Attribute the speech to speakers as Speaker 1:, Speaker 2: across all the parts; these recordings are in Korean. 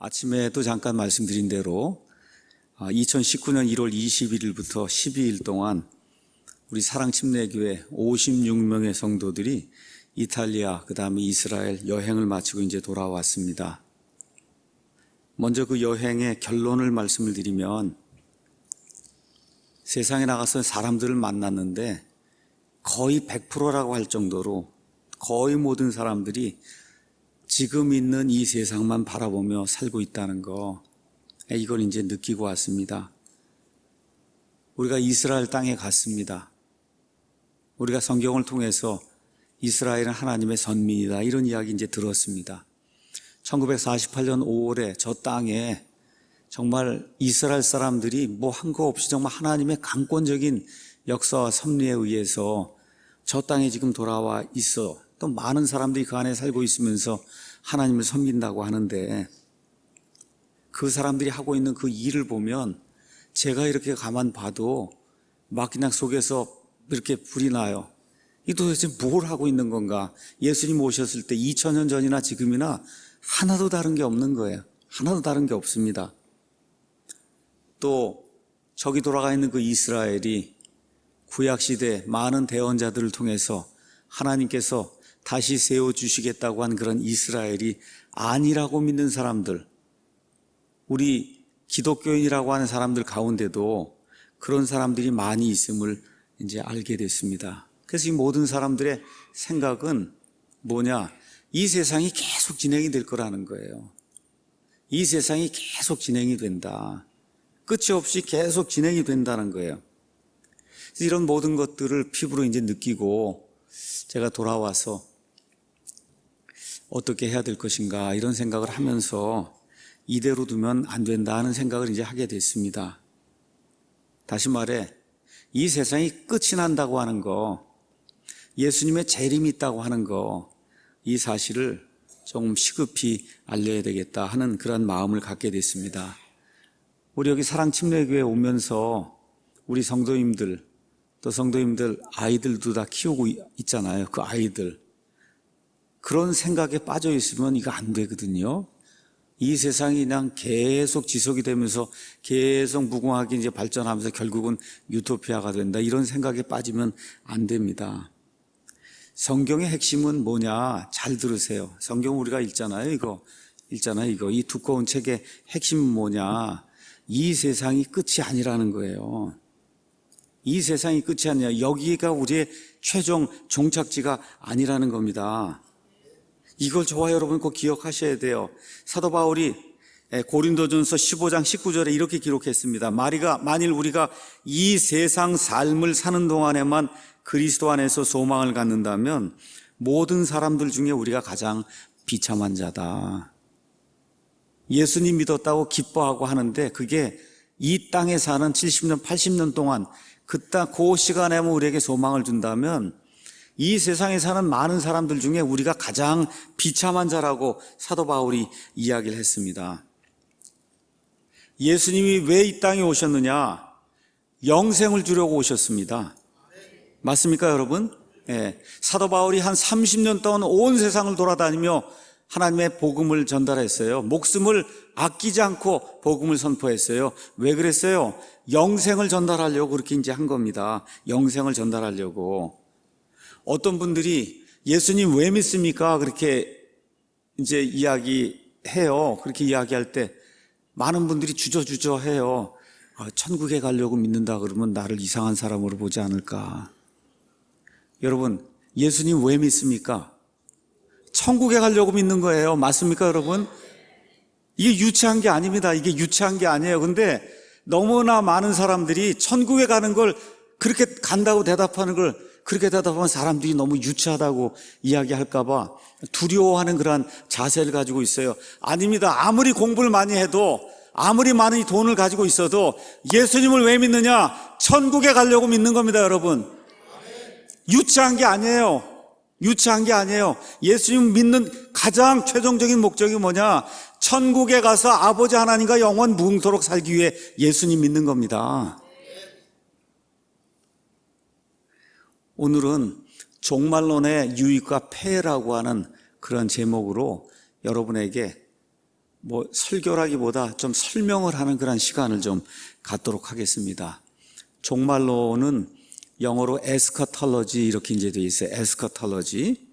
Speaker 1: 아침에도 잠깐 말씀드린 대로 2019년 1월 21일부터 12일 동안 우리 사랑침례교회 56명의 성도들이 이탈리아, 그 다음에 이스라엘 여행을 마치고 이제 돌아왔습니다. 먼저 그 여행의 결론을 말씀을 드리면, 세상에 나가서 사람들을 만났는데 거의 100%라고 할 정도로 거의 모든 사람들이 지금 있는 이 세상만 바라보며 살고 있다는 거, 이걸 이제 느끼고 왔습니다. 우리가 이스라엘 땅에 갔습니다. 우리가 성경을 통해서 이스라엘은 하나님의 선민이다, 이런 이야기 이제 들었습니다. 1948년 5월에 저 땅에 정말 이스라엘 사람들이 뭐 한 거 없이 정말 하나님의 강권적인 역사와 섭리에 의해서 저 땅에 지금 돌아와 있어. 또 많은 사람들이 그 안에 살고 있으면서 하나님을 섬긴다고 하는데, 그 사람들이 하고 있는 그 일을 보면 제가 이렇게 가만 봐도 막 그냥 속에서 이렇게 불이 나요. 이 도대체 뭘 하고 있는 건가? 예수님 오셨을 때 2000년 전이나 지금이나 하나도 다른 게 없는 거예요. 하나도 다른 게 없습니다. 또 저기 돌아가 있는 그 이스라엘이 구약시대 많은 대언자들을 통해서 하나님께서 다시 세워주시겠다고 한 그런 이스라엘이 아니라고 믿는 사람들, 우리 기독교인이라고 하는 사람들 가운데도 그런 사람들이 많이 있음을 이제 알게 됐습니다. 그래서 이 모든 사람들의 생각은 뭐냐? 이 세상이 계속 진행이 될 거라는 거예요. 이 세상이 계속 진행이 된다. 끝이 없이 계속 진행이 된다는 거예요. 그래서 이런 모든 것들을 피부로 이제 느끼고 제가 돌아와서 어떻게 해야 될 것인가, 이런 생각을 하면서 이대로 두면 안 된다 하는 생각을 이제 하게 됐습니다. 다시 말해, 이 세상이 끝이 난다고 하는 거, 예수님의 재림이 있다고 하는 거, 이 사실을 조금 시급히 알려야 되겠다 하는 그런 마음을 갖게 됐습니다. 우리 여기 사랑침례교회 오면서 우리 성도님들, 또 성도님들 아이들도 다 키우고 있잖아요. 그 아이들, 그런 생각에 빠져 있으면 이거 안 되거든요. 이 세상이 그냥 계속 지속이 되면서 계속 무궁하게 이제 발전하면서 결국은 유토피아가 된다, 이런 생각에 빠지면 안 됩니다. 성경의 핵심은 뭐냐? 잘 들으세요. 성경 우리가 읽잖아요. 이거. 이 두꺼운 책의 핵심은 뭐냐? 이 세상이 끝이 아니라는 거예요. 이 세상이 끝이 아니야. 여기가 우리의 최종 종착지가 아니라는 겁니다. 이걸 저와 여러분 꼭 기억하셔야 돼요. 사도 바울이 고린도전서 15장 19절에 이렇게 기록했습니다. 만일 우리가 이 세상 삶을 사는 동안에만 그리스도 안에서 소망을 갖는다면 모든 사람들 중에 우리가 가장 비참한 자다. 예수님 믿었다고 기뻐하고 하는데 그게 이 땅에 사는 70년, 80년 동안 그 시간에만 우리에게 소망을 준다면 이 세상에 사는 많은 사람들 중에 우리가 가장 비참한 자라고 사도 바울이 이야기를 했습니다. 예수님이 왜 이 땅에 오셨느냐? 영생을 주려고 오셨습니다. 맞습니까, 여러분? 네. 사도 바울이 한 30년 동안 온 세상을 돌아다니며 하나님의 복음을 전달했어요. 목숨을 아끼지 않고 복음을 선포했어요. 왜 그랬어요? 영생을 전달하려고 그렇게 이제 한 겁니다. 영생을 전달하려고. 어떤 분들이 예수님 왜 믿습니까? 그렇게 이제 이야기해요. 그렇게 이야기할 때 많은 분들이 주저주저 해요. 천국에 가려고 믿는다 그러면 나를 이상한 사람으로 보지 않을까. 여러분, 예수님 왜 믿습니까? 천국에 가려고 믿는 거예요. 맞습니까, 여러분? 이게 유치한 게 아닙니다. 이게 유치한 게 아니에요. 근데 너무나 많은 사람들이 천국에 가는 걸 그렇게 간다고 대답하는 걸, 그렇게 대답하면 사람들이 너무 유치하다고 이야기할까 봐 두려워하는 그러한 자세를 가지고 있어요. 아닙니다. 아무리 공부를 많이 해도, 아무리 많은 돈을 가지고 있어도 예수님을 왜 믿느냐? 천국에 가려고 믿는 겁니다, 여러분. 유치한 게 아니에요. 유치한 게 아니에요. 예수님 믿는 가장 최종적인 목적이 뭐냐? 천국에 가서 아버지 하나님과 영원 무궁토록 살기 위해 예수님 믿는 겁니다. 오늘은 종말론의 유익과 폐해라고 하는 그런 제목으로 여러분에게 설교라기보다 좀 설명을 하는 그런 시간을 좀 갖도록 하겠습니다. 종말론은 영어로 에스카톨로지 이렇게 이제 되어 있어요. 에스카톨로지.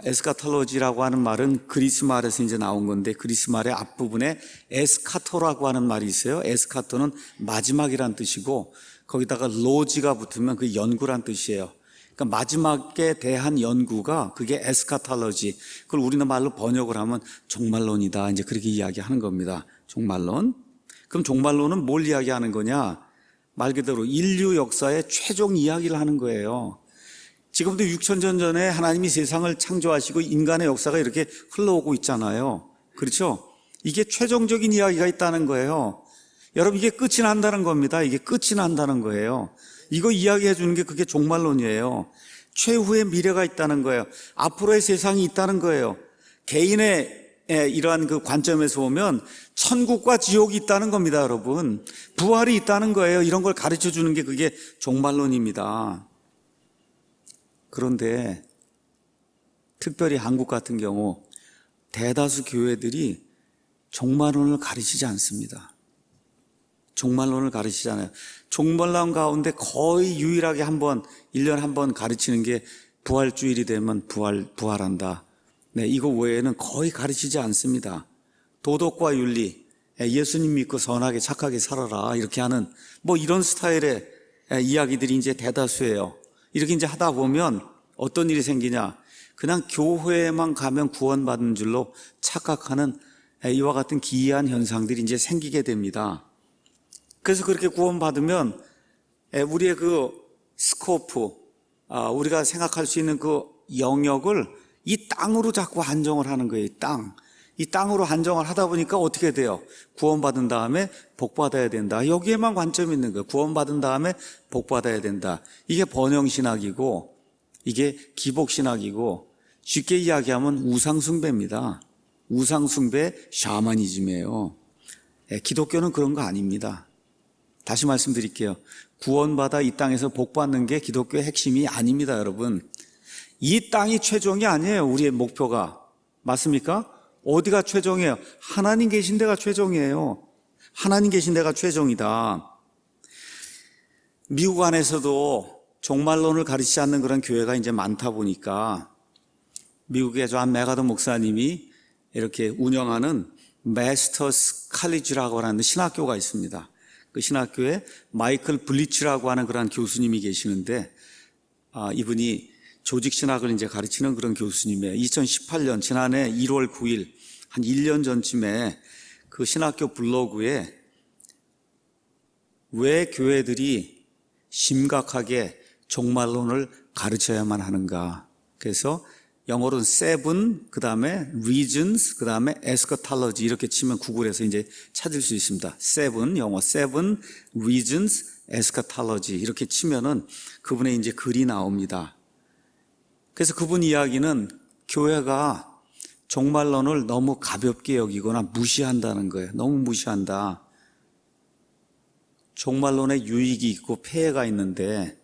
Speaker 1: 에스카톨로지라고 하는 말은 그리스 말에서 이제 나온 건데, 그리스 말의 앞부분에 에스카토라고 하는 말이 있어요. 에스카토는 마지막이란 뜻이고, 거기다가 로지가 붙으면 그 연구란 뜻이에요. 그러니까 마지막에 대한 연구가 그게 에스카톨로지. 그걸 우리는 말로 번역을 하면 종말론이다. 이제 그렇게 이야기하는 겁니다. 종말론. 그럼 종말론은 뭘 이야기하는 거냐? 말 그대로 인류 역사의 최종 이야기를 하는 거예요. 지금도 6,000년 전에 하나님이 세상을 창조하시고 인간의 역사가 이렇게 흘러오고 있잖아요. 그렇죠? 이게 최종적인 이야기가 있다는 거예요. 여러분, 이게 끝이 난다는 겁니다. 이게 끝이 난다는 거예요. 이거 이야기해 주는 게 그게 종말론이에요. 최후의 미래가 있다는 거예요. 앞으로의 세상이 있다는 거예요. 개인의 이러한 그 관점에서 보면 천국과 지옥이 있다는 겁니다, 여러분. 부활이 있다는 거예요. 이런 걸 가르쳐 주는 게 그게 종말론입니다. 그런데 특별히 한국 같은 경우 대다수 교회들이 종말론을 가르치지 않습니다. 종말론을 가르치지 않아요. 종말론 가운데 거의 유일하게 1년에 한 번 가르치는 게 부활주일이 되면 부활한다. 네, 이거 외에는 거의 가르치지 않습니다. 도덕과 윤리, 예수님 믿고 선하게 착하게 살아라, 이렇게 하는 이런 스타일의 이야기들이 이제 대다수예요. 이렇게 이제 하다 보면 어떤 일이 생기냐? 그냥 교회에만 가면 구원받는 줄로 착각하는 이와 같은 기이한 현상들이 이제 생기게 됩니다. 그래서 그렇게 구원받으면 우리의 그 스코프, 우리가 생각할 수 있는 그 영역을 이 땅으로 자꾸 한정을 하는 거예요. 이 땅으로 한정을 하다 보니까 어떻게 돼요? 구원받은 다음에 복받아야 된다. 여기에만 관점이 있는 거예요. 구원받은 다음에 복받아야 된다. 이게 번영신학이고, 이게 기복신학이고, 쉽게 이야기하면 우상숭배입니다. 우상숭배 샤머니즘이에요. 기독교는 그런 거 아닙니다. 다시 말씀드릴게요. 구원받아 이 땅에서 복받는 게 기독교의 핵심이 아닙니다, 여러분. 이 땅이 최종이 아니에요, 우리의 목표가. 맞습니까? 어디가 최종이에요? 하나님 계신 데가 최종이에요. 하나님 계신 데가 최종이다. 미국 안에서도 종말론을 가르치지 않는 그런 교회가 이제 많다 보니까 미국의 존 맥아더 목사님이 이렇게 운영하는 마스터스 칼리지라고 하는 신학교가 있습니다. 그 신학교에 마이클 블리치라고 하는 그런 교수님이 계시는데, 이분이 조직신학을 이제 가르치는 그런 교수님이에요. 2018년 지난해 1월 9일 한 1년 전쯤에 그 신학교 블로그에 왜 교회들이 심각하게 종말론을 가르쳐야만 하는가. 그래서 영어로는 seven, 그 다음에 reasons, 그 다음에 eschatology 이렇게 치면 구글에서 이제 찾을 수 있습니다. seven, 영어 seven reasons eschatology 이렇게 치면은 그분의 이제 글이 나옵니다. 그래서 그분 이야기는 교회가 종말론을 너무 가볍게 여기거나 무시한다는 거예요. 너무 무시한다. 종말론에 유익이 있고 폐해가 있는데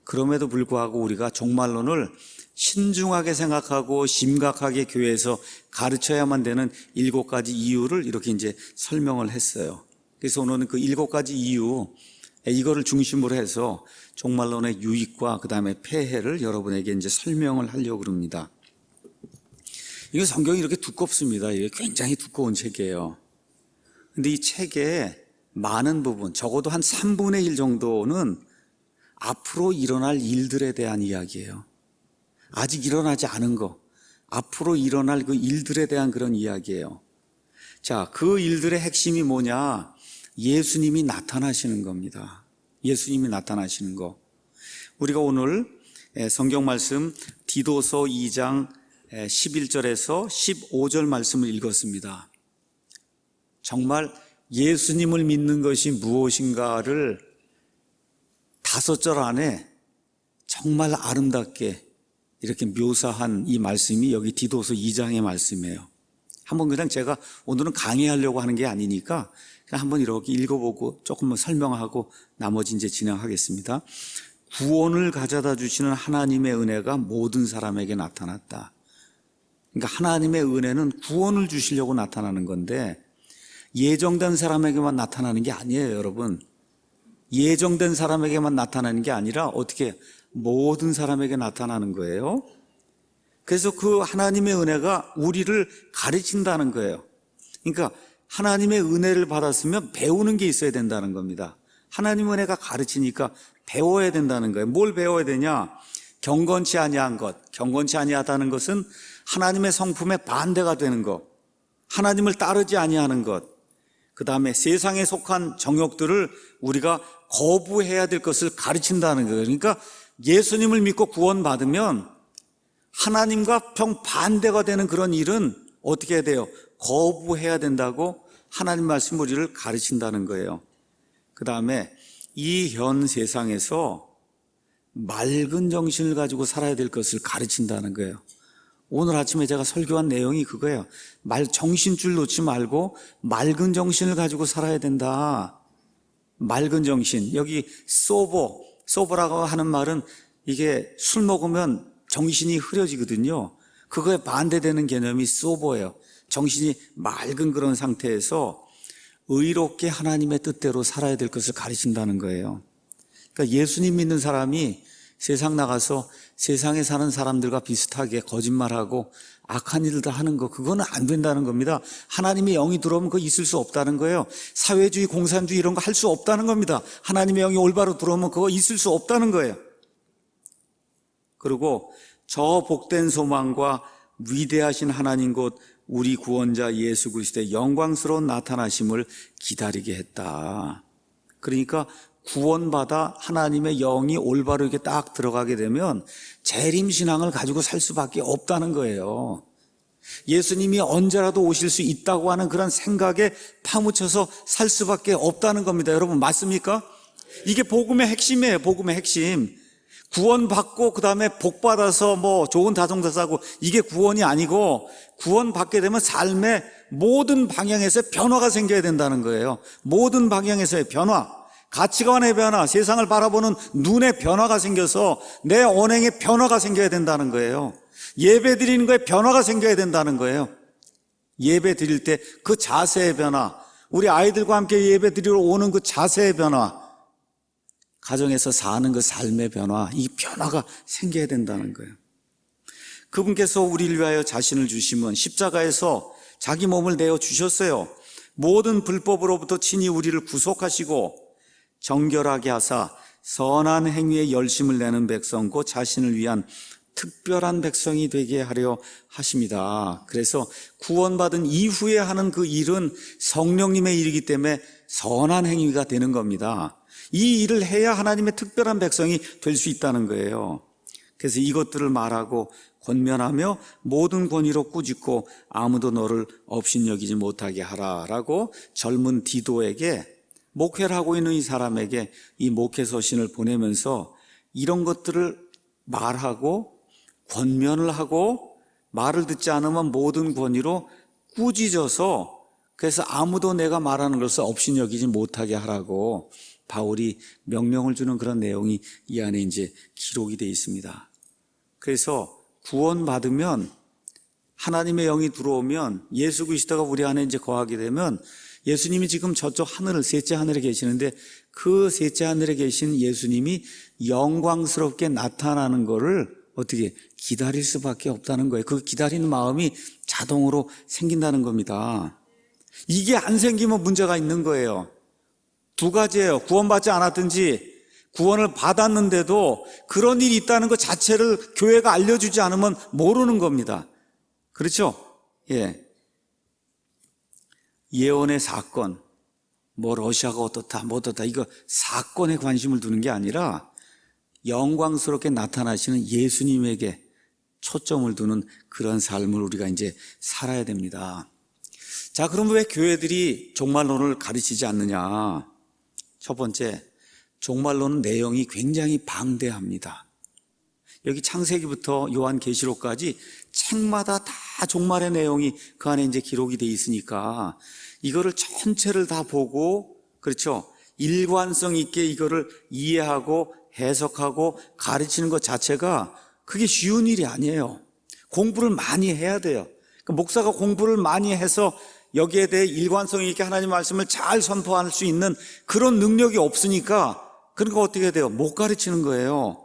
Speaker 1: 그럼에도 불구하고 우리가 종말론을 신중하게 생각하고 심각하게 교회에서 가르쳐야만 되는 7가지 이유를 이렇게 이제 설명을 했어요. 그래서 오늘은 그 7가지 이유, 이거를 중심으로 해서 종말론의 유익과 그 다음에 폐해를 여러분에게 이제 설명을 하려고 합니다. 이거 성경이 이렇게 두껍습니다. 이게 굉장히 두꺼운 책이에요. 근데 이 책의 많은 부분, 적어도 한 3분의 1 정도는 앞으로 일어날 일들에 대한 이야기예요. 아직 일어나지 않은 거, 앞으로 일어날 그 일들에 대한 그런 이야기예요. 자, 그 일들의 핵심이 뭐냐? 예수님이 나타나시는 겁니다. 예수님이 나타나시는 거. 우리가 오늘 성경 말씀 디도서 2장 11절에서 15절 말씀을 읽었습니다. 정말 예수님을 믿는 것이 무엇인가를 5절 안에 정말 아름답게 이렇게 묘사한 이 말씀이 여기 디도서 2장의 말씀이에요. 한번 그냥 제가 오늘은 강의하려고 하는 게 아니니까 그냥 한번 이렇게 읽어보고 조금만 설명하고 나머지 이제 진행하겠습니다. 구원을 가져다 주시는 하나님의 은혜가 모든 사람에게 나타났다. 그러니까 하나님의 은혜는 구원을 주시려고 나타나는 건데 예정된 사람에게만 나타나는 게 아니에요, 여러분. 예정된 사람에게만 나타나는 게 아니라 어떻게 모든 사람에게 나타나는 거예요. 그래서 그 하나님의 은혜가 우리를 가르친다는 거예요. 그러니까 하나님의 은혜를 받았으면 배우는 게 있어야 된다는 겁니다. 하나님의 은혜가 가르치니까 배워야 된다는 거예요. 뭘 배워야 되냐? 경건치 아니한 것. 경건치 아니하다는 것은 하나님의 성품에 반대가 되는 것, 하나님을 따르지 아니하는 것, 그 다음에 세상에 속한 정욕들을 우리가 거부해야 될 것을 가르친다는 거예요. 그러니까 예수님을 믿고 구원받으면 하나님과 정반대가 되는 그런 일은 어떻게 해야 돼요? 거부해야 된다고 하나님 말씀 우리를 가르친다는 거예요. 그 다음에 이 현 세상에서 맑은 정신을 가지고 살아야 될 것을 가르친다는 거예요. 오늘 아침에 제가 설교한 내용이 그거예요. 정신줄 놓지 말고 맑은 정신을 가지고 살아야 된다. 맑은 정신. 여기 소버라고 하는 말은 이게 술 먹으면 정신이 흐려지거든요. 그거에 반대되는 개념이 소버예요. 정신이 맑은 그런 상태에서 의롭게 하나님의 뜻대로 살아야 될 것을 가르친다는 거예요. 그러니까 예수님 믿는 사람이 세상 나가서 세상에 사는 사람들과 비슷하게 거짓말하고 악한 일들 하는 거, 그거는 안 된다는 겁니다. 하나님의 영이 들어오면 그거 있을 수 없다는 거예요. 사회주의, 공산주의 이런 거 할 수 없다는 겁니다. 하나님의 영이 올바로 들어오면 그거 있을 수 없다는 거예요. 그리고 저 복된 소망과 위대하신 하나님 곧 우리 구원자 예수 그리스도의 영광스러운 나타나심을 기다리게 했다. 그러니까 구원받아 하나님의 영이 올바로 이렇게 딱 들어가게 되면 재림신앙을 가지고 살 수밖에 없다는 거예요. 예수님이 언제라도 오실 수 있다고 하는 그런 생각에 파묻혀서 살 수밖에 없다는 겁니다. 여러분 맞습니까? 이게 복음의 핵심이에요. 복음의 핵심. 구원받고 그 다음에 복받아서 뭐 좋은 다정다사 하고 이게 구원이 아니고, 구원받게 되면 삶의 모든 방향에서 변화가 생겨야 된다는 거예요. 모든 방향에서의 변화, 가치관의 변화, 세상을 바라보는 눈의 변화가 생겨서 내 언행의 변화가 생겨야 된다는 거예요. 예배 드리는 거에 변화가 생겨야 된다는 거예요. 예배 드릴 때 그 자세의 변화, 우리 아이들과 함께 예배 드리러 오는 그 자세의 변화, 가정에서 사는 그 삶의 변화, 이 변화가 생겨야 된다는 거예요. 그분께서 우리를 위하여 자신을 주시면 십자가에서 자기 몸을 내어 주셨어요. 모든 불법으로부터 친히 우리를 구속하시고 정결하게 하사 선한 행위에 열심을 내는 백성 곧 자신을 위한 특별한 백성이 되게 하려 하십니다. 그래서 구원받은 이후에 하는 그 일은 성령님의 일이기 때문에 선한 행위가 되는 겁니다. 이 일을 해야 하나님의 특별한 백성이 될 수 있다는 거예요. 그래서 이것들을 말하고 권면하며 모든 권위로 꾸짖고 아무도 너를 업신여기지 못하게 하라라고 젊은 디도에게, 목회를 하고 있는 이 사람에게 이 목회 서신을 보내면서 이런 것들을 말하고 권면을 하고, 말을 듣지 않으면 모든 권위로 꾸짖어서, 그래서 아무도 내가 말하는 것을 업신여기지 못하게 하라고 바울이 명령을 주는 그런 내용이 이 안에 이제 기록이 되어 있습니다. 그래서 구원받으면, 하나님의 영이 들어오면, 예수 그리스도가 우리 안에 이제 거하게 되면, 예수님이 지금 저쪽 하늘, 셋째 하늘에 계시는데 그 셋째 하늘에 계신 예수님이 영광스럽게 나타나는 거를 어떻게 기다릴 수밖에 없다는 거예요. 그 기다리는 마음이 자동으로 생긴다는 겁니다. 이게 안 생기면 문제가 있는 거예요. 두 가지예요. 구원받지 않았든지 구원을 받았는데도 그런 일이 있다는 것 자체를 교회가 알려주지 않으면 모르는 겁니다. 그렇죠? 예. 예언의 사건, 뭐 러시아가 어떻다, 뭐 어떻다, 이거 사건에 관심을 두는 게 아니라 영광스럽게 나타나시는 예수님에게 초점을 두는 그런 삶을 우리가 이제 살아야 됩니다. 자, 그럼 왜 교회들이 종말론을 가르치지 않느냐? 첫 번째, 종말론은 내용이 굉장히 방대합니다. 여기 창세기부터 요한계시록까지 책마다 다 종말의 내용이 그 안에 이제 기록이 돼 있으니까 이거를 전체를 다 보고, 그렇죠, 일관성 있게 이거를 이해하고 해석하고 가르치는 것 자체가 그게 쉬운 일이 아니에요. 공부를 많이 해야 돼요. 목사가 공부를 많이 해서 여기에 대해 일관성 있게 하나님 말씀을 잘 선포할 수 있는 그런 능력이 없으니까 그러니까 어떻게 돼요? 못 가르치는 거예요.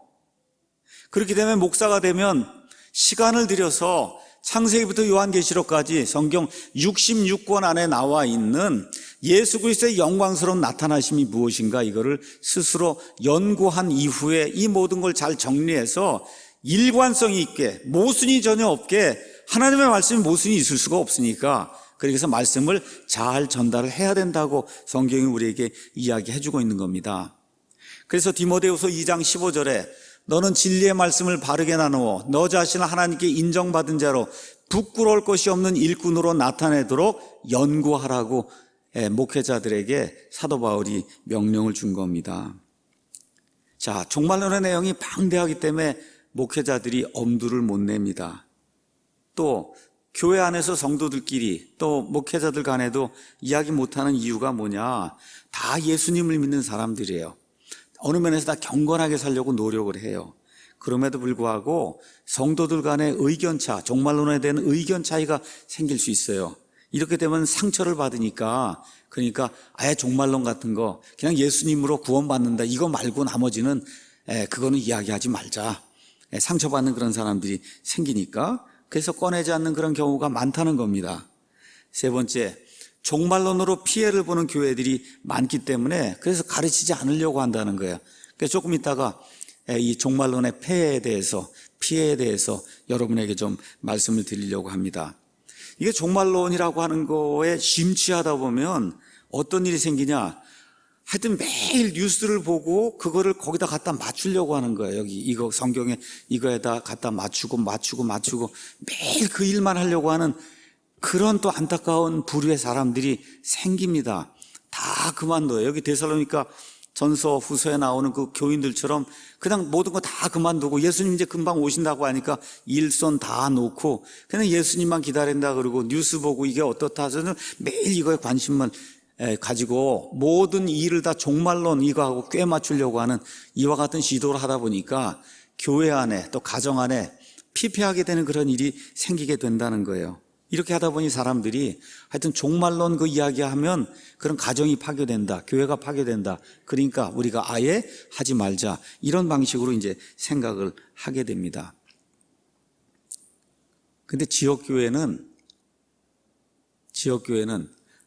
Speaker 1: 그렇기 때문에 목사가 되면 시간을 들여서 창세기부터 요한계시록까지 성경 66권 안에 나와 있는 예수 그리스도의 영광스러운 나타나심이 무엇인가 이거를 스스로 연구한 이후에 이 모든 걸 잘 정리해서 일관성 있게 모순이 전혀 없게 하나님의 말씀이 모순이 있을 수가 없으니까 그래서 말씀을 잘 전달을 해야 된다고 성경이 우리에게 이야기해주고 있는 겁니다. 그래서 디모데후서 2장 15절에 너는 진리의 말씀을 바르게 나누어 너 자신을 하나님께 인정받은 자로 부끄러울 것이 없는 일꾼으로 나타내도록 연구하라고 목회자들에게 사도 바울이 명령을 준 겁니다. 자, 종말론의 내용이 방대하기 때문에 목회자들이 엄두를 못 냅니다. 또 교회 안에서 성도들끼리 또 목회자들 간에도 이야기 못하는 이유가 뭐냐? 다 예수님을 믿는 사람들이에요. 어느 면에서 다 경건하게 살려고 노력을 해요. 그럼에도 불구하고 성도들 간의 의견차, 종말론에 대한 의견 차이가 생길 수 있어요. 이렇게 되면 상처를 받으니까 그러니까 아예 종말론 같은 거 그냥 예수님으로 구원받는다 이거 말고 나머지는 그거는 이야기하지 말자. 상처받는 그런 사람들이 생기니까 그래서 꺼내지 않는 그런 경우가 많다는 겁니다. 세 번째, 종말론으로 피해를 보는 교회들이 많기 때문에 그래서 가르치지 않으려고 한다는 거예요. 그래서 조금 있다가 이 종말론의 폐해에 대해서 피해에 대해서 여러분에게 좀 말씀을 드리려고 합니다. 이게 종말론이라고 하는 거에 심취하다 보면 어떤 일이 생기냐? 하여튼 매일 뉴스를 보고 그거를 거기다 갖다 맞추려고 하는 거예요. 여기 이거 성경에 이거에다 갖다 맞추고 매일 그 일만 하려고 하는 그런 또 안타까운 부류의 사람들이 생깁니다. 다 그만둬요. 여기 데살로니가 전서 후서에 나오는 그 교인들처럼 그냥 모든 거 다 그만두고 예수님 이제 금방 오신다고 하니까 일손 다 놓고 그냥 예수님만 기다린다 그러고 뉴스 보고 이게 어떻다 저는 매일 이거에 관심만 가지고 모든 일을 다 종말론 이거하고 꽤 맞추려고 하는 이와 같은 시도를 하다 보니까 교회 안에 또 가정 안에 피폐하게 되는 그런 일이 생기게 된다는 거예요. 이렇게 하다 보니 사람들이 하여튼 종말론 그 이야기하면 그런 가정이 파괴된다, 교회가 파괴된다. 그러니까 우리가 아예 하지 말자. 이런 방식으로 이제 생각을 하게 됩니다. 근데 지역교회는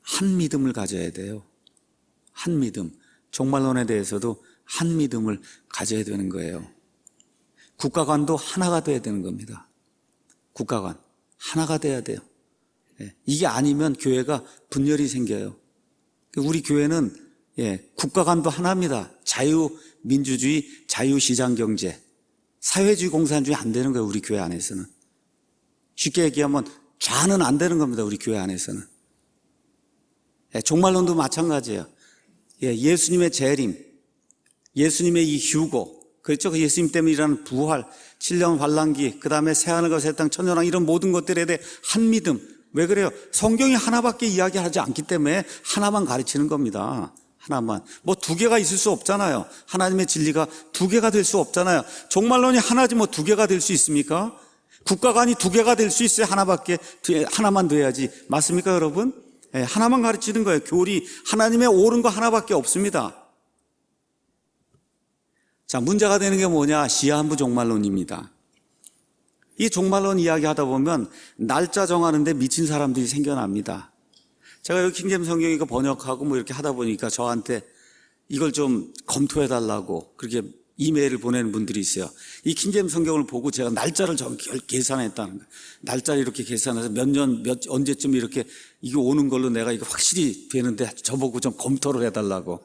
Speaker 1: 한 믿음을 가져야 돼요. 한 믿음. 종말론에 대해서도 한 믿음을 가져야 되는 거예요. 국가관도 하나가 돼야 되는 겁니다. 국가관. 하나가 돼야 돼요. 이게 아니면 교회가 분열이 생겨요. 우리 교회는 국가관도 하나입니다. 자유민주주의, 자유시장경제, 사회주의 공산주의 안 되는 거예요. 우리 교회 안에서는. 쉽게 얘기하면 좌는 안 되는 겁니다. 우리 교회 안에서는. 종말론도 마찬가지예요. 예수님의 재림, 예수님의 이 휴고, 그렇죠? 그 예수님 때문에 일어나는 부활, 7년 환란기, 그 다음에 새하늘과 새 땅, 천년왕 이런 모든 것들에 대해 한 믿음. 왜 그래요? 성경이 하나밖에 이야기하지 않기 때문에 하나만 가르치는 겁니다. 하나만. 뭐 두 개가 있을 수 없잖아요. 하나님의 진리가 두 개가 될 수 없잖아요. 종말론이 하나지 뭐 두 개가 될 수 있습니까? 국가관이 두 개가 될 수 있어요. 하나만 돼야지. 맞습니까, 여러분? 하나만 가르치는 거예요. 교리, 하나님의 옳은 거 하나밖에 없습니다. 자, 문제가 되는 게 뭐냐? 시한부 종말론입니다. 이 종말론 이야기 하다 보면 날짜 정하는데 미친 사람들이 생겨납니다. 제가 여기 킹제임스 성경 이거 번역하고 뭐 이렇게 하다 보니까 저한테 이걸 좀 검토해 달라고 그렇게 이메일을 보내는 분들이 있어요. 이 킹제임스 성경을 보고 제가 날짜를 계산했다는 거예요. 날짜를 이렇게 계산해서 언제쯤 이렇게 이게 오는 걸로 내가 이거 확실히 되는데 저보고 좀 검토를 해달라고.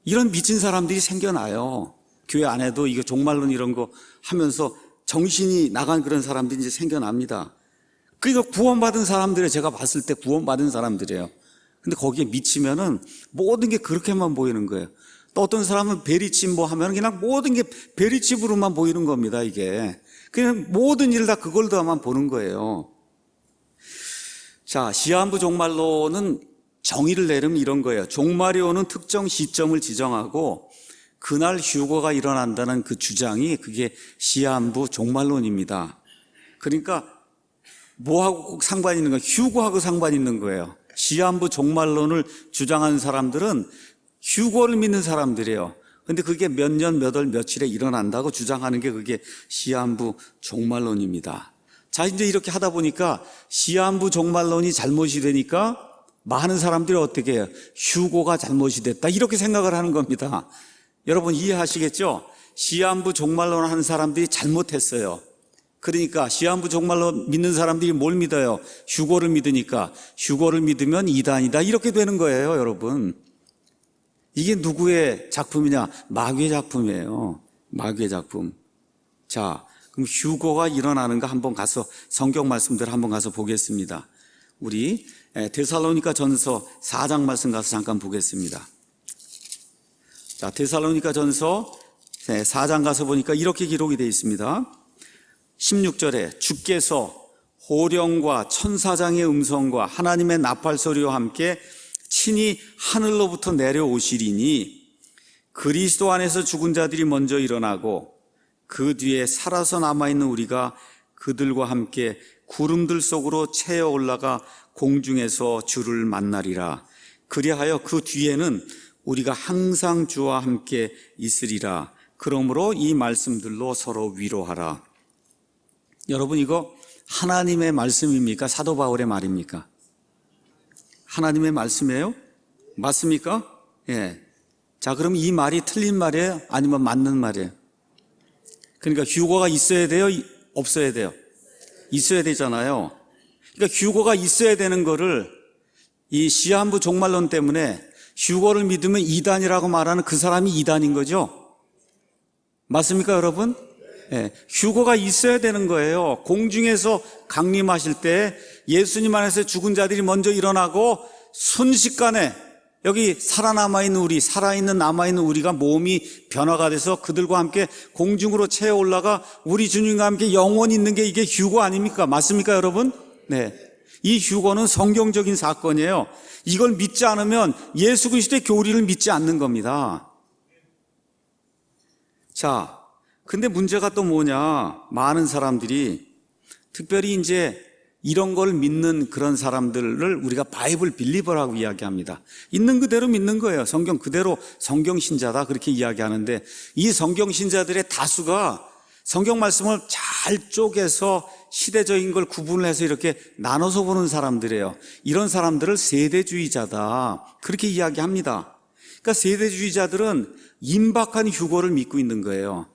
Speaker 1: 이런 미친 사람들이 생겨나요. 교회 안에도 이거 종말론 이런 거 하면서 정신이 나간 그런 사람들이 이제 생겨납니다. 그러니까 구원받은 사람들이 제가 봤을 때 구원받은 사람들이에요. 근데 거기에 미치면은 모든 게 그렇게만 보이는 거예요. 또 어떤 사람은 베리칩 뭐 하면 그냥 모든 게 베리칩으로만 보이는 겁니다, 이게. 그냥 모든 일을 다 그걸로만 보는 거예요. 자, 시한부 종말론은 정의를 내리면 이런 거예요. 종말이 오는 특정 시점을 지정하고 그날 휴거가 일어난다는 그 주장이 그게 시한부 종말론입니다. 그러니까 뭐하고 꼭 상관이 있는 거예요? 휴거하고 상관이 있는 거예요. 시한부 종말론을 주장하는 사람들은 휴거를 믿는 사람들이에요. 근데 그게 몇 년, 몇 월, 며칠에 일어난다고 주장하는 게 그게 시한부 종말론입니다. 자, 이제 이렇게 하다 보니까 시한부 종말론이 잘못이 되니까 많은 사람들이 어떻게 해요? 휴거가 잘못이 됐다. 이렇게 생각을 하는 겁니다. 여러분 이해하시겠죠? 시한부 종말론 하는 사람들이 잘못했어요. 그러니까 시한부 종말론 믿는 사람들이 뭘 믿어요? 휴거를 믿으니까 휴거를 믿으면 이단이다. 이렇게 되는 거예요, 여러분. 이게 누구의 작품이냐? 마귀의 작품이에요. 마귀의 작품. 자, 그럼 휴거가 일어나는가 한번 가서 성경 말씀들 한번 가서 보겠습니다. 우리 데살로니가 전서 4장 말씀 가서 잠깐 보겠습니다. 자, 데살로니가 전서 4장 가서 보니까 이렇게 기록이 되어 있습니다. 16절에 주께서 호령과 천사장의 음성과 하나님의 나팔 소리와 함께 친히 하늘로부터 내려오시리니 그리스도 안에서 죽은 자들이 먼저 일어나고 그 뒤에 살아서 남아있는 우리가 그들과 함께 구름들 속으로 채어 올라가 공중에서 주를 만나리라. 그리하여 그 뒤에는 우리가 항상 주와 함께 있으리라. 그러므로 이 말씀들로 서로 위로하라. 여러분 이거 하나님의 말씀입니까? 사도 바울의 말입니까? 하나님의 말씀이에요? 맞습니까? 예. 자, 그럼 이 말이 틀린 말이에요? 아니면 맞는 말이에요? 그러니까 휴거가 있어야 돼요? 없어야 돼요? 있어야 되잖아요. 그러니까 휴거가 있어야 되는 거를 이 시한부 종말론 때문에 휴거를 믿으면 이단이라고 말하는 그 사람이 이단인 거죠? 맞습니까, 여러분? 예, 휴거가 있어야 되는 거예요. 공중에서 강림하실 때 예수님 안에서 죽은 자들이 먼저 일어나고 순식간에 여기 살아남아있는 우리, 살아있는 남아있는 우리가 몸이 변화가 돼서 그들과 함께 공중으로 채어 올라가 우리 주님과 함께 영원히 있는 게 이게 휴거 아닙니까? 맞습니까, 여러분? 네. 이 휴거는 성경적인 사건이에요. 이걸 믿지 않으면 예수 그리스도의 교리를 믿지 않는 겁니다. 자, 근데 문제가 또 뭐냐? 많은 사람들이 특별히 이제 이런 걸 믿는 그런 사람들을 우리가 바이블 빌리버라고 이야기합니다. 있는 그대로 믿는 거예요. 성경 그대로 성경 신자다 그렇게 이야기하는데 이 성경 신자들의 다수가 성경 말씀을 잘 쪼개서 시대적인 걸 구분을 해서 이렇게 나눠서 보는 사람들이에요. 이런 사람들을 세대주의자다 그렇게 이야기합니다. 그러니까 세대주의자들은 임박한 휴거를 믿고 있는 거예요.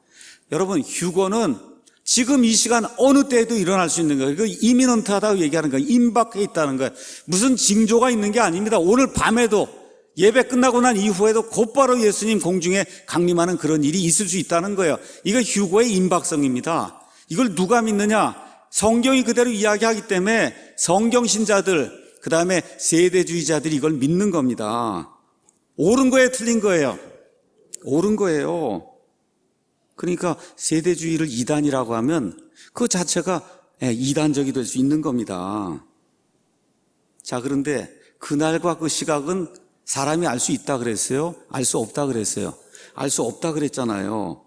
Speaker 1: 여러분 휴거는 지금 이 시간 어느 때에도 일어날 수 있는 거예요. 이미넌트하다고 얘기하는 거예요. 임박해 있다는 거예요. 무슨 징조가 있는 게 아닙니다. 오늘 밤에도 예배 끝나고 난 이후에도 곧바로 예수님 공중에 강림하는 그런 일이 있을 수 있다는 거예요. 이거 휴거의 임박성입니다. 이걸 누가 믿느냐? 성경이 그대로 이야기하기 때문에 성경 신자들 그 다음에 세대주의자들이 이걸 믿는 겁니다. 옳은 거예요, 틀린 거예요? 옳은 거예요. 그러니까 세대주의를 이단이라고 하면 그 자체가 이단적이 될 수 있는 겁니다. 자, 그런데 그날과 그 시각은 사람이 알 수 있다 그랬어요? 알 수 없다 그랬어요? 알 수 없다 그랬잖아요.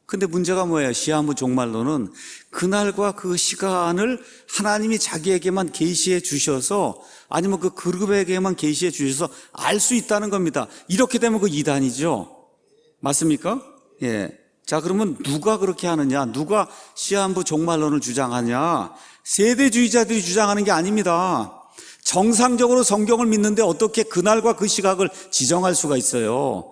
Speaker 1: 근데 문제가 뭐예요? 시한부 종말론은 그날과 그 시간을 하나님이 자기에게만 계시해 주셔서 아니면 그 그룹에게만 계시해 주셔서 알 수 있다는 겁니다. 이렇게 되면 그 이단이죠. 맞습니까? 예. 자, 그러면 누가 그렇게 하느냐? 누가 시한부 종말론을 주장하냐? 세대주의자들이 주장하는 게 아닙니다. 정상적으로 성경을 믿는데 어떻게 그날과 그 시각을 지정할 수가 있어요?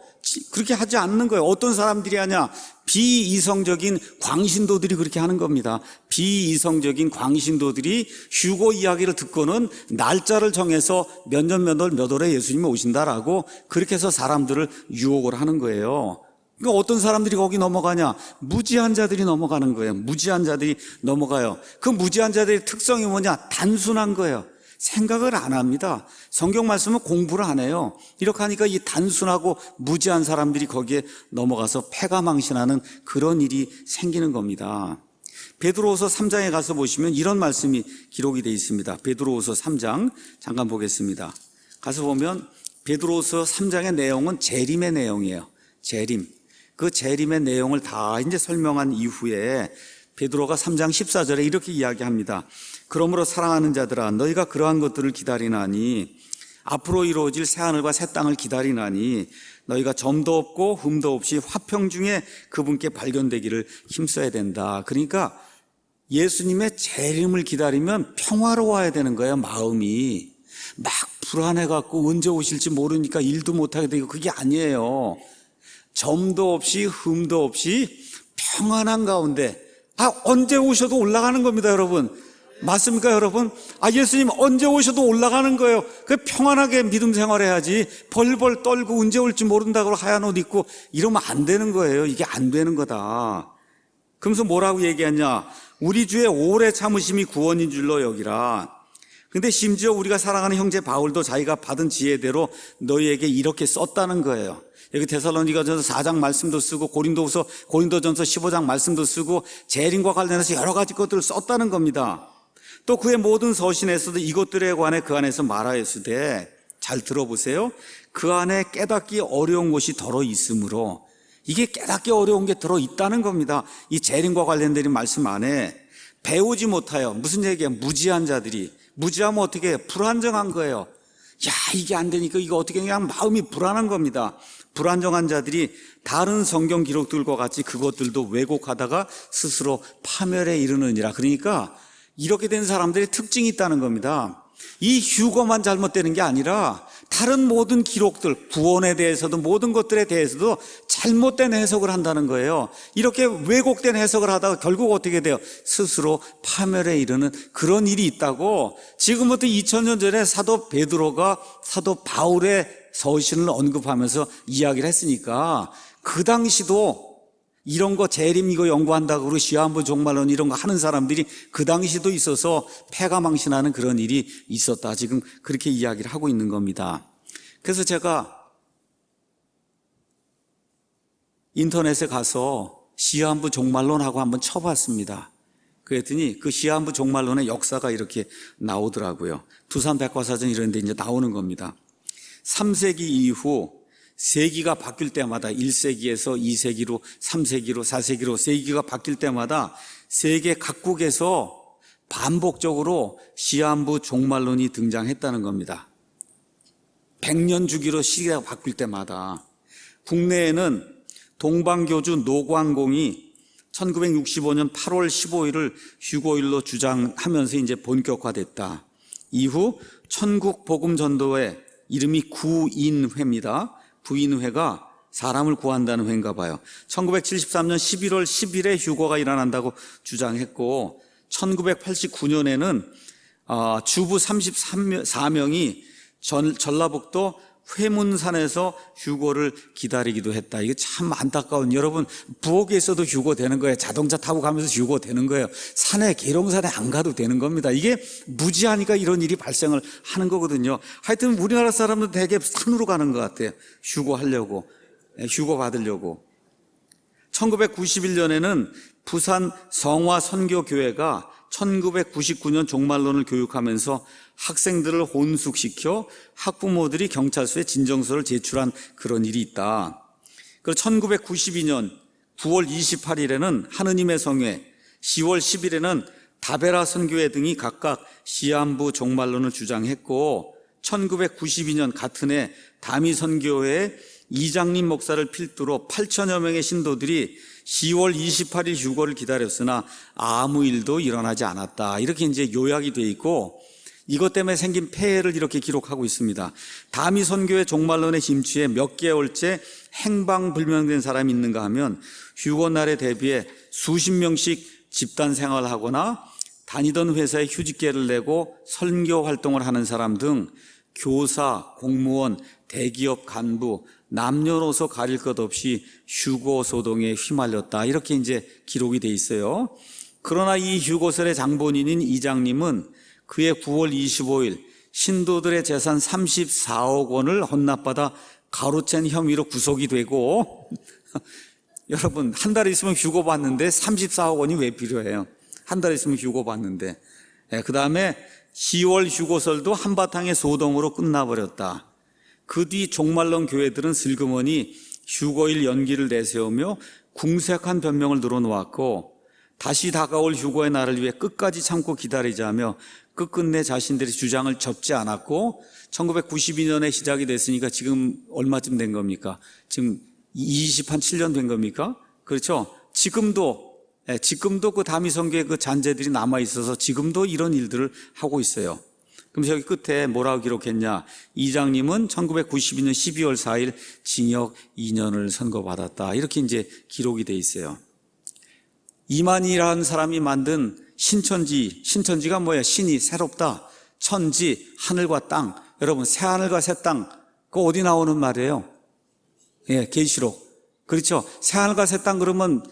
Speaker 1: 그렇게 하지 않는 거예요. 어떤 사람들이 하냐? 비이성적인 광신도들이 그렇게 하는 겁니다. 비이성적인 광신도들이 휴거 이야기를 듣고는 날짜를 정해서 몇 년 몇 월 몇 월에 예수님이 오신다라고 그렇게 해서 사람들을 유혹을 하는 거예요. 그러니까 어떤 사람들이 거기 넘어가냐? 무지한 자들이 넘어가는 거예요. 무지한 자들이 넘어가요. 그 무지한 자들의 특성이 뭐냐? 단순한 거예요. 생각을 안 합니다. 성경 말씀은 공부를 안 해요. 이렇게 하니까 이 단순하고 무지한 사람들이 거기에 넘어가서 패가망신하는 그런 일이 생기는 겁니다. 베드로후서 3장에 가서 보시면 이런 말씀이 기록이 되어 있습니다. 베드로후서 3장 잠깐 보겠습니다. 가서 보면 베드로후서 3장의 내용은 재림의 내용이에요. 재림. 그 재림의 내용을 다 이제 설명한 이후에 베드로가 3장 14절에 이렇게 이야기합니다. 그러므로 사랑하는 자들아 너희가 그러한 것들을 기다리나니 앞으로 이루어질 새하늘과 새 땅을 기다리나니 너희가 점도 없고 흠도 없이 화평 중에 그분께 발견되기를 힘써야 된다. 그러니까 예수님의 재림을 기다리면 평화로워야 되는 거예요. 마음이 막 불안해갖고 언제 오실지 모르니까 일도 못하게 되고 그게 아니에요. 점도 없이 흠도 없이 평안한 가운데 언제 오셔도 올라가는 겁니다. 여러분 맞습니까 여러분? 예수님 언제 오셔도 올라가는 거예요. 그 평안하게 믿음 생활해야지 벌벌 떨고 언제 올지 모른다고 하얀 옷 입고 이러면 안 되는 거예요. 이게 안 되는 거다. 그러면서 뭐라고 얘기하냐, 우리 주의 오래 참으심이 구원인 줄로 여기라. 근데 심지어 우리가 사랑하는 형제 바울도 자기가 받은 지혜대로 너희에게 이렇게 썼다는 거예요. 여기 데살로니가전서 4장 말씀도 쓰고 고린도전서 15장 말씀도 쓰고 재림과 관련해서 여러 가지 것들을 썼다는 겁니다. 또 그의 모든 서신에서도 이것들에 관해 그 안에서 말하였으되, 잘 들어보세요. 그 안에 깨닫기 어려운 것이 더러 있으므로, 이게 깨닫기 어려운 게 들어 있다는 겁니다. 이 재림과 관련된 말씀 안에 배우지 못하여, 무슨 얘기야? 무지한 자들이, 무지하면 어떻게 해요? 불안정한 거예요. 이게 안 되니까 이거 어떻게 그냥 마음이 불안한 겁니다. 불안정한 자들이 다른 성경 기록들과 같이 그것들도 왜곡하다가 스스로 파멸에 이르느니라. 그러니까 이렇게 된 사람들의 특징이 있다는 겁니다. 이 휴거만 잘못되는 게 아니라 다른 모든 기록들, 구원에 대해서도 모든 것들에 대해서도 잘못된 해석을 한다는 거예요. 이렇게 왜곡된 해석을 하다가 결국 어떻게 돼요? 스스로 파멸에 이르는 그런 일이 있다고 지금부터 2000년 전에 사도 베드로가 사도 바울의 서신을 언급하면서 이야기를 했으니까 그 당시도 이런 거 재림 이거 연구한다고 그러고 시한부 종말론 이런 거 하는 사람들이 그 당시도 있어서 패가망신하는 그런 일이 있었다. 지금 그렇게 이야기를 하고 있는 겁니다. 그래서 제가 인터넷에 가서 시한부 종말론하고 한번 쳐봤습니다. 그랬더니 그 시한부 종말론의 역사가 이렇게 나오더라고요. 두산백과사전 이런 데 이제 나오는 겁니다. 3세기 이후 세기가 바뀔 때마다 1세기에서 2세기로 3세기로 4세기로 세기가 바뀔 때마다 세계 각국에서 반복적으로 시한부 종말론이 등장했다는 겁니다. 100년 주기로 시기가 바뀔 때마다. 국내에는 동방교주 노광공이 1965년 8월 15일을 휴거일로 주장하면서 이제 본격화됐다. 이후 천국복음전도회, 이름이 구인회입니다. 구인회가 사람을 구한다는 회인가 봐요. 1973년 11월 10일에 휴거가 일어난다고 주장했고 1989년에는 주부 34명이 전라북도 회문산에서 휴거를 기다리기도 했다. 이게 참 안타까운, 여러분 부엌에서도 휴거 되는 거예요. 자동차 타고 가면서 휴거 되는 거예요. 산에 계룡산에 안 가도 되는 겁니다. 이게 무지하니까 이런 일이 발생을 하는 거거든요. 하여튼 우리나라 사람은 되게 산으로 가는 것 같아요. 휴거하려고, 휴거 받으려고. 1991년에는 부산 성화선교교회가 1999년 종말론을 교육하면서 학생들을 혼숙시켜 학부모들이 경찰서에 진정서를 제출한 그런 일이 있다. 그리고 1992년 9월 28일에는 하느님의 성회, 10월 10일에는 다베라 선교회 등이 각각 시한부 종말론을 주장했고 1992년 같은 해 다미 선교회의 이장님 목사를 필두로 8천여 명의 신도들이 10월 28일 휴거를 기다렸으나 아무 일도 일어나지 않았다. 이렇게 이제 요약이 돼 있고 이것 때문에 생긴 폐해를 이렇게 기록하고 있습니다. 다미 선교회 종말론에 심취해 몇 개월째 행방불명된 사람이 있는가 하면 휴거 날에 대비해 수십 명씩 집단 생활을 하거나 다니던 회사에 휴직계를 내고 선교 활동을 하는 사람 등 교사, 공무원, 대기업 간부, 남녀노소 가릴 것 없이 휴거 소동에 휘말렸다. 이렇게 이제 기록이 돼 있어요. 그러나 이 휴거설의 장본인인 이장님은 그해 9월 25일 신도들의 재산 34억 원을 헌납받아 가로챈 혐의로 구속이 되고 여러분 한 달 있으면 휴거 받는데 34억 원이 왜 필요해요? 한 달 있으면 휴거 받는데. 그 다음에 10월 휴거설도 한바탕의 소동으로 끝나버렸다. 그 뒤 종말론 교회들은 슬그머니 휴거일 연기를 내세우며 궁색한 변명을 늘어놓았고 다시 다가올 휴거의 날을 위해 끝까지 참고 기다리자며 끝끝내 자신들의 주장을 접지 않았고 1992년에 시작이 됐으니까 지금 얼마쯤 된 겁니까? 지금 27년 된 겁니까? 그렇죠? 지금도 그 다미성교의 그 잔재들이 남아있어서 지금도 이런 일들을 하고 있어요. 그럼 여기 끝에 뭐라고 기록했냐? 이장님은 1992년 12월 4일 징역 2년을 선고받았다. 이렇게 이제 기록이 돼 있어요. 이만희라는 사람이 만든 신천지가 뭐예요? 신이 새롭다. 천지, 하늘과 땅. 여러분, 새하늘과 새 땅. 그거 어디 나오는 말이에요? 예, 계시록. 그렇죠? 새하늘과 새 땅 그러면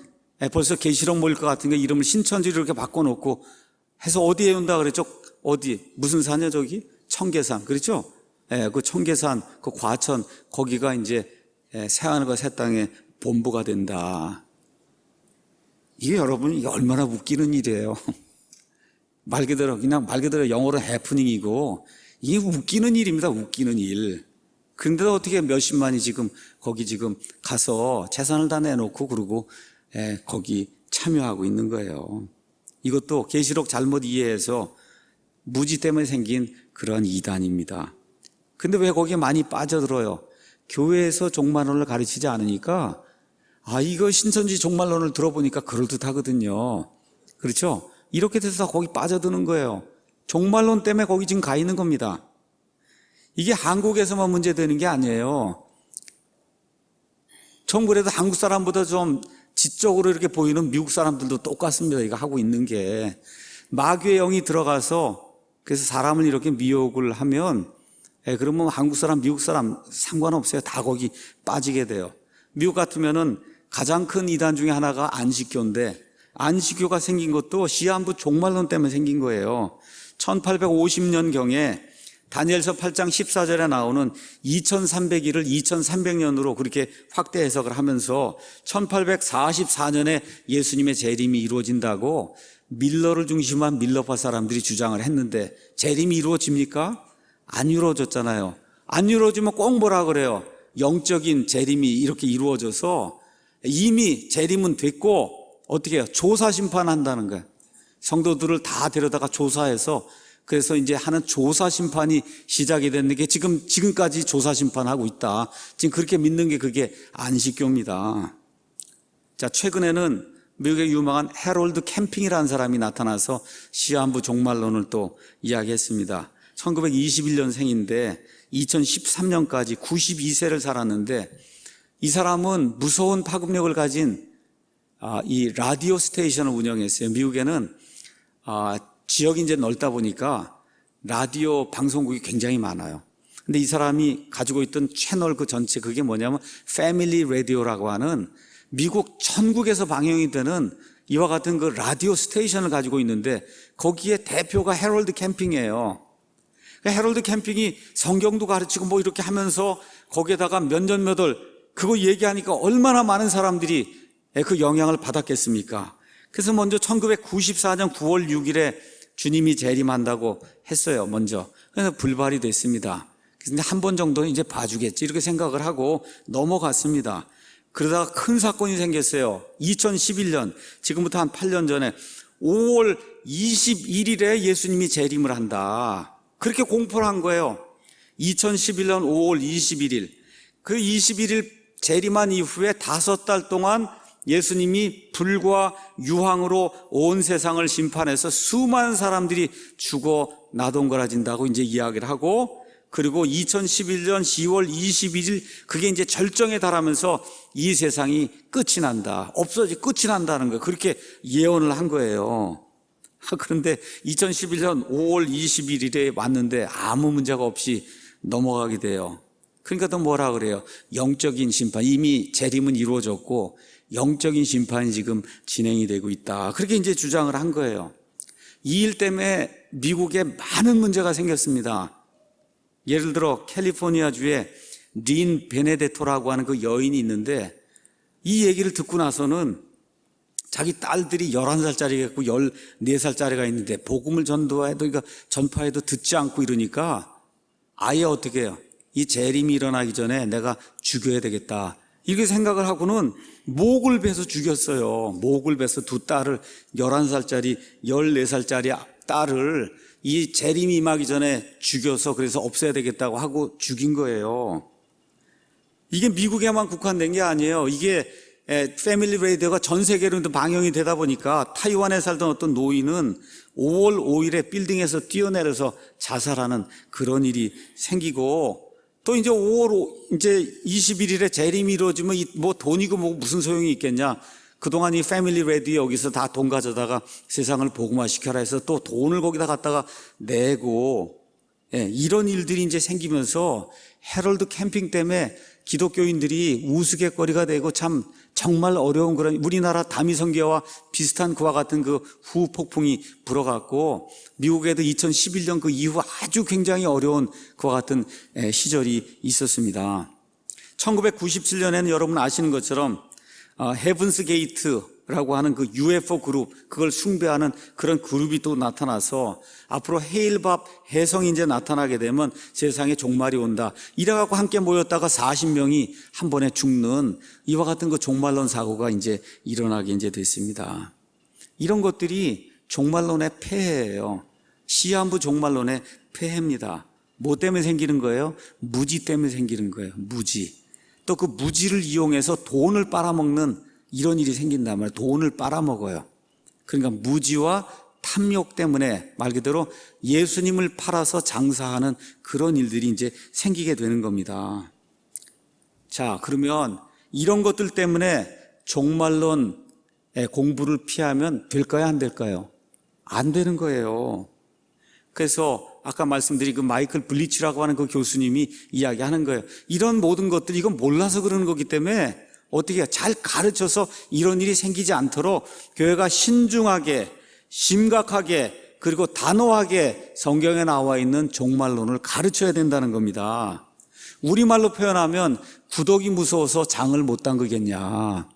Speaker 1: 벌써 계시록 모일 것 같은 게 이름을 신천지로 이렇게 바꿔놓고 해서 어디에 온다 그랬죠? 어디? 무슨 산이요, 저기? 청계산. 그렇죠? 예, 그 청계산, 그 과천, 거기가 이제 새하늘과 새 땅의 본부가 된다. 이게 여러분, 이게 얼마나 웃기는 일이에요. 말 그대로 영어로 해프닝이고, 이게 웃기는 일입니다. 웃기는 일. 그런데도 어떻게 몇십만이 거기 가서 재산을 다 내놓고 그러고, 거기 참여하고 있는 거예요. 이것도 계시록 잘못 이해해서 무지 때문에 생긴 그런 이단입니다. 근데 왜 거기에 많이 빠져들어요? 교회에서 종말론을 가르치지 않으니까 이거 신천지 종말론을 들어보니까 그럴듯하거든요. 그렇죠? 이렇게 돼서 거기 빠져드는 거예요. 종말론 때문에 거기 지금 가 있는 겁니다. 이게 한국에서만 문제되는 게 아니에요. 전 그래도 한국 사람보다 좀 지적으로 이렇게 보이는 미국 사람들도 똑같습니다. 이거 하고 있는 게. 마귀의 영이 들어가서 그래서 사람을 이렇게 미혹을 하면 그러면 한국 사람, 미국 사람 상관없어요. 다 거기 빠지게 돼요. 미국 같으면은 가장 큰 이단 중에 하나가 안식교인데 안식교가 생긴 것도 시한부 종말론 때문에 생긴 거예요. 1850년경에 다니엘서 8장 14절에 나오는 2300일을 2300년으로 그렇게 확대 해석을 하면서 1844년에 예수님의 재림이 이루어진다고 밀러를 중심한 밀러파 사람들이 주장을 했는데 재림이 이루어집니까? 안 이루어졌잖아요. 안 이루어지면 꼭 뭐라 그래요? 영적인 재림이 이렇게 이루어져서 이미 재림은 됐고 어떻게 해요? 조사 심판한다는 거예요. 성도들을 다 데려다가 조사해서 그래서 이제 하는 조사 심판이 시작이 됐는 게 지금까지 조사 심판하고 있다. 지금 그렇게 믿는 게 그게 안식교입니다. 자, 최근에는 미국의 유명한 해롤드 캠핑이라는 사람이 나타나서 시한부 종말론을 또 이야기했습니다. 1921년생인데 2013년까지 92세를 살았는데 이 사람은 무서운 파급력을 가진 이 라디오 스테이션을 운영했어요. 미국에는 지역이 이제 넓다 보니까 라디오 방송국이 굉장히 많아요. 근데 이 사람이 가지고 있던 채널 그 전체 그게 뭐냐면 패밀리 라디오라고 하는 미국 전국에서 방영이 되는 이와 같은 그 라디오 스테이션을 가지고 있는데 거기에 대표가 해롤드 캠핑이에요. 해롤드 캠핑이 성경도 가르치고 뭐 이렇게 하면서 거기에다가 몇 년 몇 월 그거 얘기하니까 얼마나 많은 사람들이 그 영향을 받았겠습니까? 그래서 먼저 1994년 9월 6일에 주님이 재림한다고 했어요. 먼저. 그래서 불발이 됐습니다. 그런데 한 번 정도는 이제 봐주겠지 이렇게 생각을 하고 넘어갔습니다. 그러다가 큰 사건이 생겼어요. 2011년 지금부터 한 8년 전에 5월 21일에 예수님이 재림을 한다. 그렇게 공포를 한 거예요. 2011년 5월 21일. 그 21일 재림한 이후에 5달 동안 예수님이 불과 유황으로 온 세상을 심판해서 수많은 사람들이 죽어 나동거라진다고 이제 이야기를 하고 그리고 2011년 10월 21일 그게 이제 절정에 달하면서 이 세상이 끝이 난다. 끝이 난다는 거 그렇게 예언을 한 거예요. 그런데 2011년 5월 21일에 왔는데 아무 문제가 없이 넘어가게 돼요. 그러니까 또 뭐라 그래요? 영적인 심판. 이미 재림은 이루어졌고 영적인 심판이 지금 진행이 되고 있다. 그렇게 이제 주장을 한 거예요. 이 일 때문에 미국에 많은 문제가 생겼습니다. 예를 들어 캘리포니아주에 린 베네데토라고 하는 그 여인이 있는데 이 얘기를 듣고 나서는 자기 딸들이 11살짜리가 있고 14살짜리가 있는데 복음을 전파해도 듣지 않고 이러니까 아예 어떻게 해요? 이 재림이 일어나기 전에 내가 죽여야 되겠다. 이렇게 생각을 하고는 목을 베서 죽였어요. 목을 베서 두 딸을 11살짜리 14살짜리 딸을 이 재림이 임하기 전에 죽여서 그래서 없애야 되겠다고 하고 죽인 거예요. 이게 미국에만 국한된 게 아니에요. 이게 패밀리 레이디오가 전 세계로 방영이 되다 보니까 타이완에 살던 어떤 노인은 5월 5일에 빌딩에서 뛰어내려서 자살하는 그런 일이 생기고, 또 이제 5월 이제 21일에 재림이 이루어지면 뭐 돈이고 뭐 무슨 소용이 있겠냐. 그동안 이 패밀리 레디오 여기서 다 돈 가져다가 세상을 복음화시켜라 해서 또 돈을 거기다 갖다가 내고, 이런 일들이 이제 생기면서 헤럴드 캠핑 때문에 기독교인들이 우스갯거리가 되고 참 정말 어려운 그런, 우리나라 다미성교와 비슷한 그와 같은 그 후폭풍이 불어갔고, 미국에도 2011년 그 이후 아주 굉장히 어려운 그와 같은 시절이 있었습니다. 1997년에는 여러분 아시는 것처럼 헤븐스 게이트라고 하는 그 UFO 그룹, 그걸 숭배하는 그런 그룹이 또 나타나서 앞으로 헤일밥 혜성이 이제 나타나게 되면 세상에 종말이 온다, 이래갖고 함께 모였다가 40명이 한 번에 죽는 이와 같은 그 종말론 사고가 이제 일어나게 이제 됐습니다. 이런 것들이 종말론의 폐해예요. 시한부 종말론의 폐해입니다. 뭐 때문에 생기는 거예요? 무지 때문에 생기는 거예요. 무지. 또 그 무지를 이용해서 돈을 빨아먹는 이런 일이 생긴단 말이에요. 돈을 빨아먹어요. 그러니까 무지와 탐욕 때문에 말 그대로 예수님을 팔아서 장사하는 그런 일들이 이제 생기게 되는 겁니다. 자, 그러면 이런 것들 때문에 종말론 공부를 피하면 될까요? 안 될까요? 안 되는 거예요. 그래서 아까 말씀드린 그 마이클 블리치라고 하는 그 교수님이 이야기하는 거예요. 이런 모든 것들, 이건 몰라서 그러는 거기 때문에 어떻게 해요? 잘 가르쳐서 이런 일이 생기지 않도록 교회가 신중하게, 심각하게, 그리고 단호하게 성경에 나와 있는 종말론을 가르쳐야 된다는 겁니다. 우리말로 표현하면 구더기 무서워서 장을 못 담그겠냐.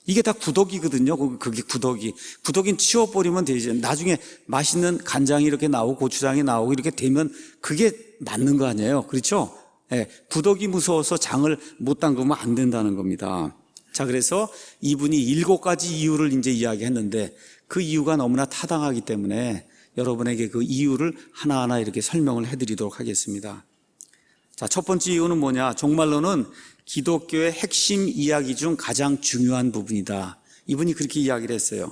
Speaker 1: 이게 다 구더기거든요. 그게 구더기. 구더기는 치워버리면 되지. 나중에 맛있는 간장이 이렇게 나오고 고추장이 나오고 이렇게 되면 그게 맞는 거 아니에요. 그렇죠? 구더기 무서워서 장을 못 담그면 안 된다는 겁니다. 자, 그래서 이분이 7가지 이유를 이제 이야기했는데 그 이유가 너무나 타당하기 때문에 여러분에게 그 이유를 하나하나 이렇게 설명을 해드리도록 하겠습니다. 자, 첫 번째 이유는 뭐냐? 종말론은 기독교의 핵심 이야기 중 가장 중요한 부분이다. 이분이 그렇게 이야기를 했어요.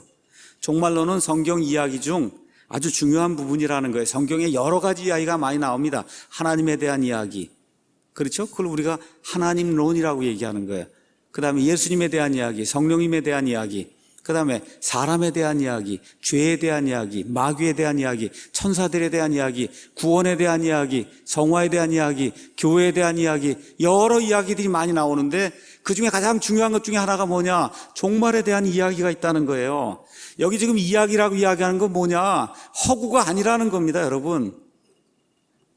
Speaker 1: 종말론은 성경 이야기 중 아주 중요한 부분이라는 거예요. 성경에 여러 가지 이야기가 많이 나옵니다. 하나님에 대한 이야기. 그렇죠? 그걸 우리가 하나님론이라고 얘기하는 거예요. 그 다음에 예수님에 대한 이야기, 성령님에 대한 이야기, 그 다음에 사람에 대한 이야기, 죄에 대한 이야기, 마귀에 대한 이야기, 천사들에 대한 이야기, 구원에 대한 이야기, 성화에 대한 이야기, 교회에 대한 이야기, 여러 이야기들이 많이 나오는데 그 중에 가장 중요한 것 중에 하나가 뭐냐? 종말에 대한 이야기가 있다는 거예요. 여기 지금 이야기라고 이야기하는 건 뭐냐? 허구가 아니라는 겁니다, 여러분.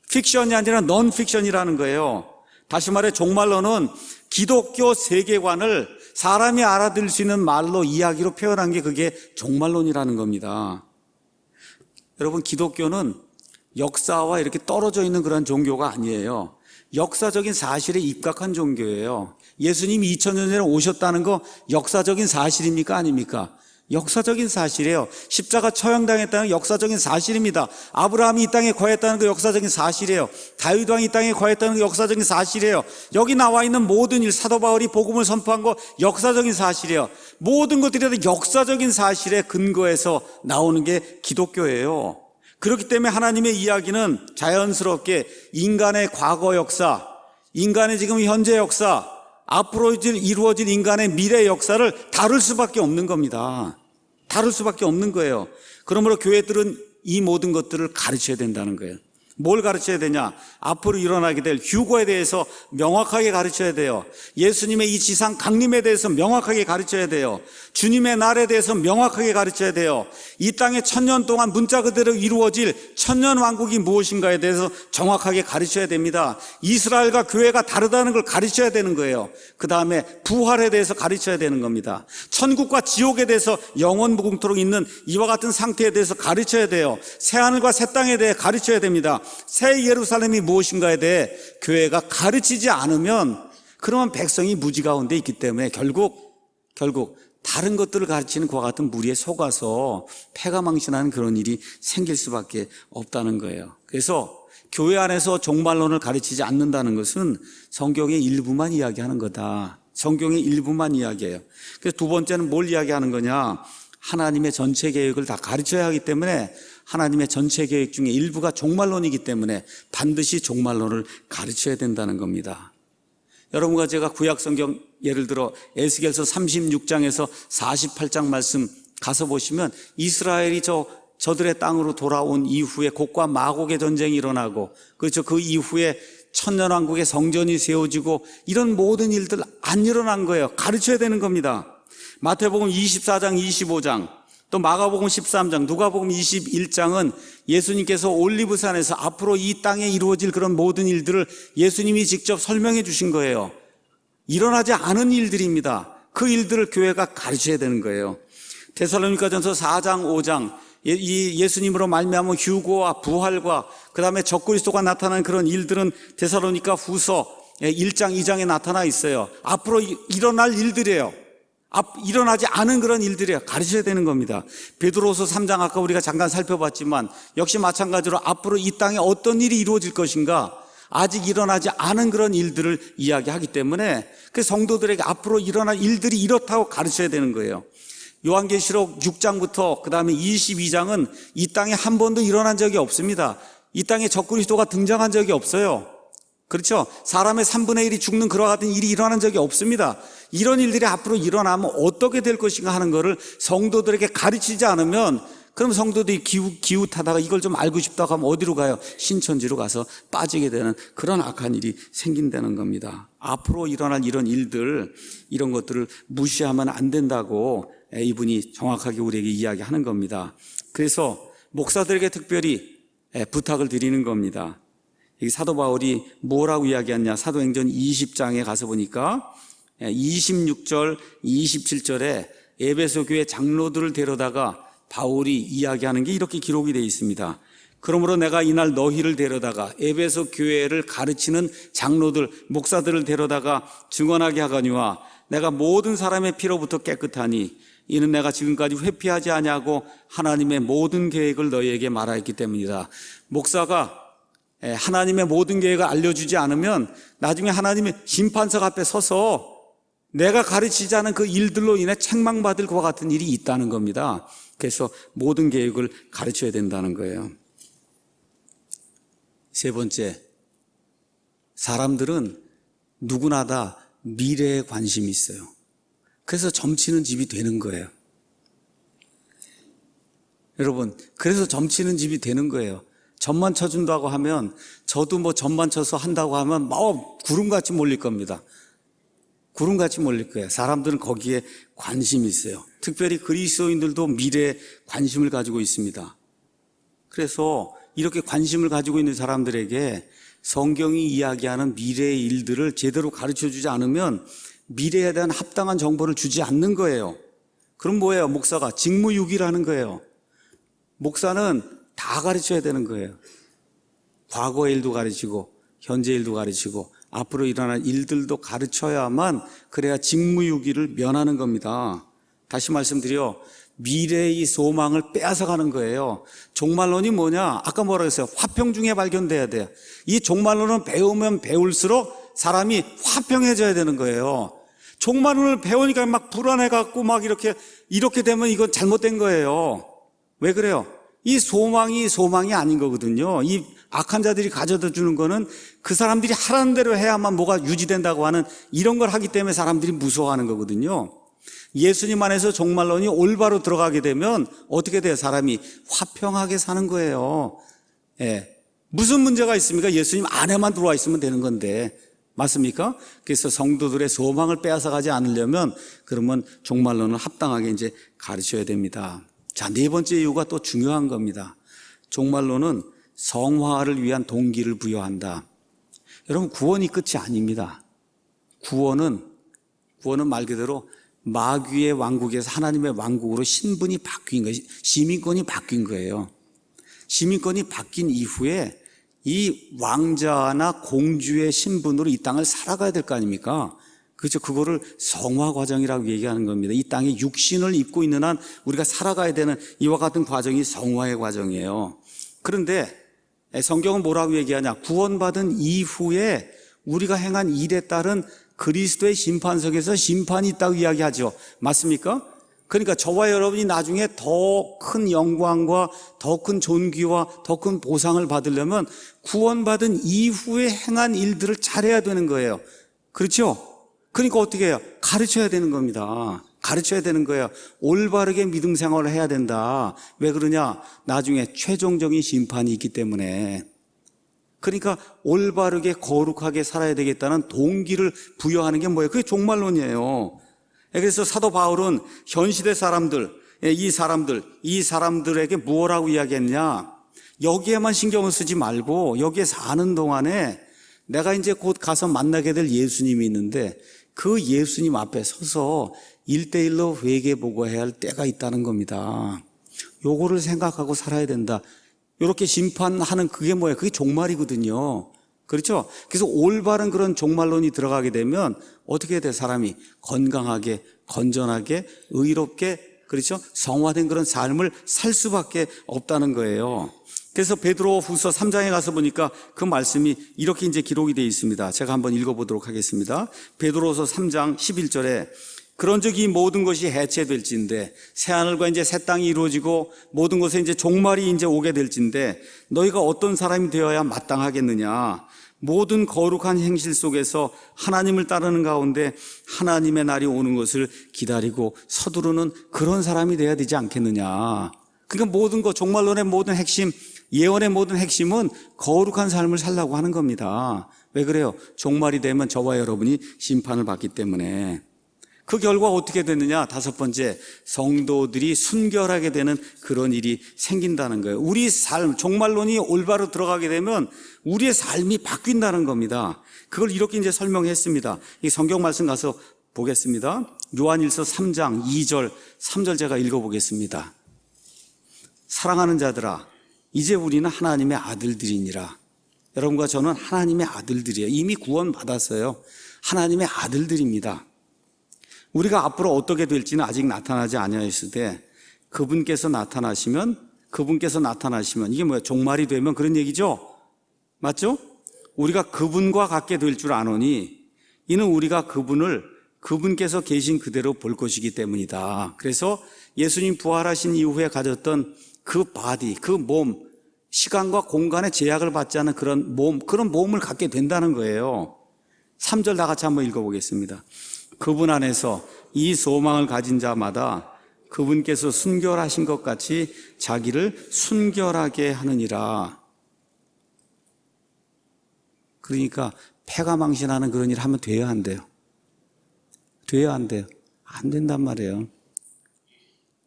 Speaker 1: 픽션이 아니라 넌 픽션이라는 거예요. 다시 말해 종말론은 기독교 세계관을 사람이 알아들을 수 있는 말로 이야기로 표현한 게 그게 종말론이라는 겁니다. 여러분, 기독교는 역사와 이렇게 떨어져 있는 그런 종교가 아니에요. 역사적인 사실에 입각한 종교예요. 예수님이 2000년 전에 오셨다는 거 역사적인 사실입니까? 아닙니까? 역사적인 사실이에요. 십자가 처형당했다는 역사적인 사실입니다. 아브라함이 이 땅에 거했다는 거 역사적인 사실이에요. 다윗 왕이 이 땅에 거했다는 거 역사적인 사실이에요. 여기 나와 있는 모든 일, 사도 바울이 복음을 선포한 거 역사적인 사실이에요. 모든 것들이 다 역사적인 사실에 근거해서 나오는 게 기독교예요. 그렇기 때문에 하나님의 이야기는 자연스럽게 인간의 과거 역사, 인간의 지금 현재 역사, 앞으로 이루어질 인간의 미래 역사를 다룰 수밖에 없는 겁니다. 다룰 수밖에 없는 거예요. 그러므로 교회들은 이 모든 것들을 가르쳐야 된다는 거예요. 뭘 가르쳐야 되냐? 앞으로 일어나게 될 휴거에 대해서 명확하게 가르쳐야 돼요. 예수님의 이 지상 강림에 대해서 명확하게 가르쳐야 돼요. 주님의 날에 대해서 명확하게 가르쳐야 돼요. 이 땅에 1000년 동안 문자 그대로 이루어질 천년 왕국이 무엇인가에 대해서 정확하게 가르쳐야 됩니다. 이스라엘과 교회가 다르다는 걸 가르쳐야 되는 거예요. 그 다음에 부활에 대해서 가르쳐야 되는 겁니다. 천국과 지옥에 대해서 영원 무궁토록 있는 이와 같은 상태에 대해서 가르쳐야 돼요. 새하늘과 새 땅에 대해 가르쳐야 됩니다. 새 예루살렘이 무엇인가에 대해 교회가 가르치지 않으면 그러면 백성이 무지 가운데 있기 때문에 결국 다른 것들을 가르치는 그와 같은 무리에 속아서 패가 망신하는 그런 일이 생길 수밖에 없다는 거예요. 그래서 교회 안에서 종말론을 가르치지 않는다는 것은 성경의 일부만 이야기하는 거다. 성경의 일부만 이야기해요. 그래서 두 번째는 뭘 이야기하는 거냐? 하나님의 전체 계획을 다 가르쳐야 하기 때문에 하나님의 전체 계획 중에 일부가 종말론이기 때문에 반드시 종말론을 가르쳐야 된다는 겁니다. 여러분과 제가 구약 성경 예를 들어 에스겔서 36장에서 48장 말씀 가서 보시면 이스라엘이 저들의 땅으로 돌아온 이후에 곡과 마곡의 전쟁이 일어나고 그렇죠. 그 이후에 천년왕국의 성전이 세워지고 이런 모든 일들 안 일어난 거예요. 가르쳐야 되는 겁니다. 마태복음 24장 25장 또 마가복음 13장 누가복음 21장은 예수님께서 올리브산에서 앞으로 이 땅에 이루어질 그런 모든 일들을 예수님이 직접 설명해 주신 거예요. 일어나지 않은 일들입니다. 그 일들을 교회가 가르쳐야 되는 거예요. 데살로니가전서 4장 5장 이 예수님으로 말미암은 휴거와 부활과 그 다음에 적그리스도가 나타나는 그런 일들은 데살로니가 후서 1장 2장에 나타나 있어요. 앞으로 일어날 일들이에요. 일어나지 않은 그런 일들이에요. 가르쳐야 되는 겁니다. 베드로서 3장 아까 우리가 잠깐 살펴봤지만 역시 마찬가지로 앞으로 이 땅에 어떤 일이 이루어질 것인가 아직 일어나지 않은 그런 일들을 이야기하기 때문에 그 성도들에게 앞으로 일어날 일들이 이렇다고 가르쳐야 되는 거예요. 요한계시록 6장부터 그 다음에 22장은 이 땅에 한 번도 일어난 적이 없습니다. 이 땅에 적그리스도가 등장한 적이 없어요. 그렇죠? 사람의 3분의 1이 죽는 그와 같은 일이 일어난 적이 없습니다. 이런 일들이 앞으로 일어나면 어떻게 될 것인가 하는 것을 성도들에게 가르치지 않으면 그럼 성도들이 기웃하다가 이걸 좀 알고 싶다고 하면 어디로 가요? 신천지로 가서 빠지게 되는 그런 악한 일이 생긴다는 겁니다. 앞으로 일어날 이런 일들, 이런 것들을 무시하면 안 된다고 이분이 정확하게 우리에게 이야기하는 겁니다. 그래서 목사들에게 특별히 부탁을 드리는 겁니다. 여기 사도 바울이 뭐라고 이야기했냐? 사도행전 20장에 가서 보니까 26절, 27절에 에베소 교회 장로들을 데려다가 바울이 이야기하는 게 이렇게 기록이 되어 있습니다. 그러므로 내가 이날 너희를 데려다가 에베소 교회를 가르치는 장로들, 목사들을 데려다가 증언하게 하거니와 내가 모든 사람의 피로부터 깨끗하니 이는 내가 지금까지 회피하지 아니하고 하나님의 모든 계획을 너희에게 말하였기 때문이다. 목사가 하나님의 모든 계획을 알려주지 않으면 나중에 하나님의 심판석 앞에 서서 내가 가르치지 않은 그 일들로 인해 책망받을 것과 같은 일이 있다는 겁니다. 그래서 모든 계획을 가르쳐야 된다는 거예요. 세 번째, 사람들은 누구나 다 미래에 관심이 있어요. 그래서 점치는 집이 되는 거예요. 여러분, 그래서 점치는 집이 되는 거예요. 점만 쳐준다고 하면 저도 뭐 점만 쳐서 한다고 하면 구름같이 몰릴 겁니다. 구름같이 몰릴 거예요. 사람들은 거기에 관심이 있어요. 특별히 그리스도인들도 미래에 관심을 가지고 있습니다. 그래서 이렇게 관심을 가지고 있는 사람들에게 성경이 이야기하는 미래의 일들을 제대로 가르쳐주지 않으면 미래에 대한 합당한 정보를 주지 않는 거예요. 그럼 뭐예요? 목사가 직무유기라는 거예요. 목사는 다 가르쳐야 되는 거예요. 과거의 일도 가르치고 현재 일도 가르치고 앞으로 일어날 일들도 가르쳐야만 그래야 직무유기를 면하는 겁니다. 다시 말씀드려 미래의 소망을 빼앗아가는 거예요. 종말론이 뭐냐? 아까 뭐라고 했어요? 화평 중에 발견돼야 돼요. 이 종말론은 배우면 배울수록 사람이 화평해져야 되는 거예요. 종말론을 배우니까 막 불안해갖고 막 이렇게 되면 이건 잘못된 거예요. 왜 그래요? 이 소망이 아닌 거거든요. 이 악한 자들이 가져다 주는 거는 그 사람들이 하라는 대로 해야만 뭐가 유지된다고 하는 이런 걸 하기 때문에 사람들이 무서워하는 거거든요. 예수님 안에서 종말론이 올바로 들어가게 되면 어떻게 돼요? 사람이 화평하게 사는 거예요. 무슨 문제가 있습니까? 예수님 안에만 들어와 있으면 되는 건데. 맞습니까? 그래서 성도들의 소망을 빼앗아가지 않으려면 그러면 종말론을 합당하게 이제 가르쳐야 됩니다. 자, 네 번째 이유가 또 중요한 겁니다. 종말론은 성화를 위한 동기를 부여한다. 여러분, 구원이 끝이 아닙니다. 구원은 말 그대로 마귀의 왕국에서 하나님의 왕국으로 신분이 바뀐 거예요. 시민권이 바뀐 거예요. 시민권이 바뀐 이후에 이 왕자나 공주의 신분으로 이 땅을 살아가야 될 거 아닙니까? 그렇죠. 그거를 성화 과정이라고 얘기하는 겁니다. 이 땅에 육신을 입고 있는 한 우리가 살아가야 되는 이와 같은 과정이 성화의 과정이에요. 그런데 성경은 뭐라고 얘기하냐? 구원받은 이후에 우리가 행한 일에 따른 그리스도의 심판석에서 심판이 있다고 이야기하죠. 맞습니까? 그러니까 저와 여러분이 나중에 더 큰 영광과 더 큰 존귀와 더 큰 보상을 받으려면 구원받은 이후에 행한 일들을 잘해야 되는 거예요. 그렇죠? 그러니까 어떻게 해요? 가르쳐야 되는 겁니다. 가르쳐야 되는 거예요. 올바르게 믿음 생활을 해야 된다. 왜 그러냐? 나중에 최종적인 심판이 있기 때문에. 그러니까 올바르게 거룩하게 살아야 되겠다는 동기를 부여하는 게 뭐예요? 그게 종말론이에요. 그래서 사도 바울은 현 시대 사람들, 이 사람들에게 무엇라고 이야기했냐? 여기에만 신경을 쓰지 말고 여기에 사는 동안에 내가 이제 곧 가서 만나게 될 예수님이 있는데 그 예수님 앞에 서서 1대1로 회개보고해야 할 때가 있다는 겁니다. 요거를 생각하고 살아야 된다. 이렇게 심판하는 그게 뭐예요? 그게 종말이거든요. 그렇죠? 그래서 올바른 그런 종말론이 들어가게 되면 어떻게 돼? 사람이 건강하게, 건전하게, 의롭게, 그렇죠? 성화된 그런 삶을 살 수밖에 없다는 거예요. 그래서 베드로후서 3장에 가서 보니까 그 말씀이 이렇게 이제 기록이 되어 있습니다. 제가 한번 읽어보도록 하겠습니다. 베드로후서 3장 11절에 그런즉 이 모든 것이 해체될진데 새 하늘과 이제 새 땅이 이루어지고 모든 것에 이제 종말이 이제 오게 될진데 너희가 어떤 사람이 되어야 마땅하겠느냐? 모든 거룩한 행실 속에서 하나님을 따르는 가운데 하나님의 날이 오는 것을 기다리고 서두르는 그런 사람이 되어야 되지 않겠느냐? 그러니까 모든 것, 종말론의 모든 핵심, 예언의 모든 핵심은 거룩한 삶을 살라고 하는 겁니다. 왜 그래요? 종말이 되면 저와 여러분이 심판을 받기 때문에. 그 결과 어떻게 됐느냐? 5번째, 성도들이 순결하게 되는 그런 일이 생긴다는 거예요. 우리 삶, 종말론이 올바로 들어가게 되면 우리의 삶이 바뀐다는 겁니다. 그걸 이렇게 이제 설명했습니다. 이 성경 말씀 가서 보겠습니다. 요한일서 3장 2절, 3절 제가 읽어보겠습니다. 사랑하는 자들아, 이제 우리는 하나님의 아들들이니라. 여러분과 저는 하나님의 아들들이에요. 이미 구원받았어요. 하나님의 아들들입니다. 우리가 앞으로 어떻게 될지는 아직 나타나지 아니하였으되 그분께서 나타나시면 이게 뭐야? 종말이 되면 그런 얘기죠? 맞죠? 우리가 그분과 같게 될 줄 아노니 이는 우리가 그분께서 계신 그대로 볼 것이기 때문이다. 그래서 예수님 부활하신 이후에 가졌던 그 바디, 그 몸, 시간과 공간의 제약을 받지 않은 그런 몸을 갖게 된다는 거예요. 3절 다 같이 한번 읽어보겠습니다. 그분 안에서 이 소망을 가진 자마다 그분께서 순결하신 것 같이 자기를 순결하게 하느니라. 그러니까 패가 망신하는 그런 일 하면 돼야 한대요. 돼야 안 돼요. 안 된단 말이에요.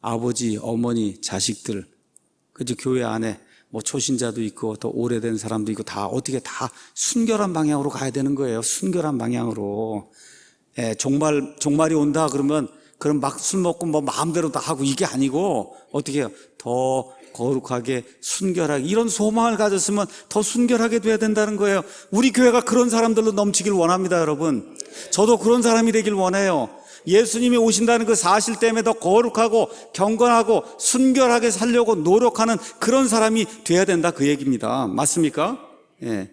Speaker 1: 아버지, 어머니, 자식들, 그죠? 교회 안에 뭐 초신자도 있고 또 오래된 사람도 있고 다 어떻게 다 순결한 방향으로 가야 되는 거예요. 순결한 방향으로. 종말이 온다 그러면 그럼 막 술 먹고 뭐 마음대로 다 하고 이게 아니고 어떻게 해요? 더 거룩하게 순결하게 이런 소망을 가졌으면 더 순결하게 돼야 된다는 거예요. 우리 교회가 그런 사람들로 넘치길 원합니다, 여러분. 저도 그런 사람이 되길 원해요. 예수님이 오신다는 그 사실 때문에 더 거룩하고 경건하고 순결하게 살려고 노력하는 그런 사람이 돼야 된다 그 얘기입니다. 맞습니까? 예.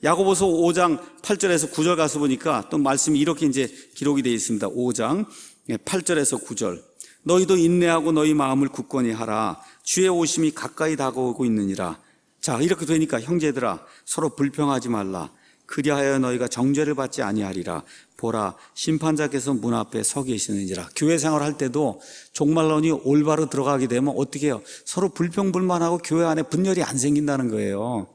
Speaker 1: 야고보서 5장 8절에서 9절 가서 보니까 또 말씀이 이렇게 이제 기록이 되어 있습니다. 5장 8절에서 9절. 너희도 인내하고 너희 마음을 굳건히 하라. 주의 오심이 가까이 다가오고 있느니라. 자, 이렇게 되니까 형제들아 서로 불평하지 말라. 그리하여 너희가 정죄를 받지 아니하리라. 보라, 심판자께서 문 앞에 서 계시느니라. 교회 생활할 때도 종말론이 올바로 들어가게 되면 어떻게 해요? 서로 불평불만하고 교회 안에 분열이 안 생긴다는 거예요.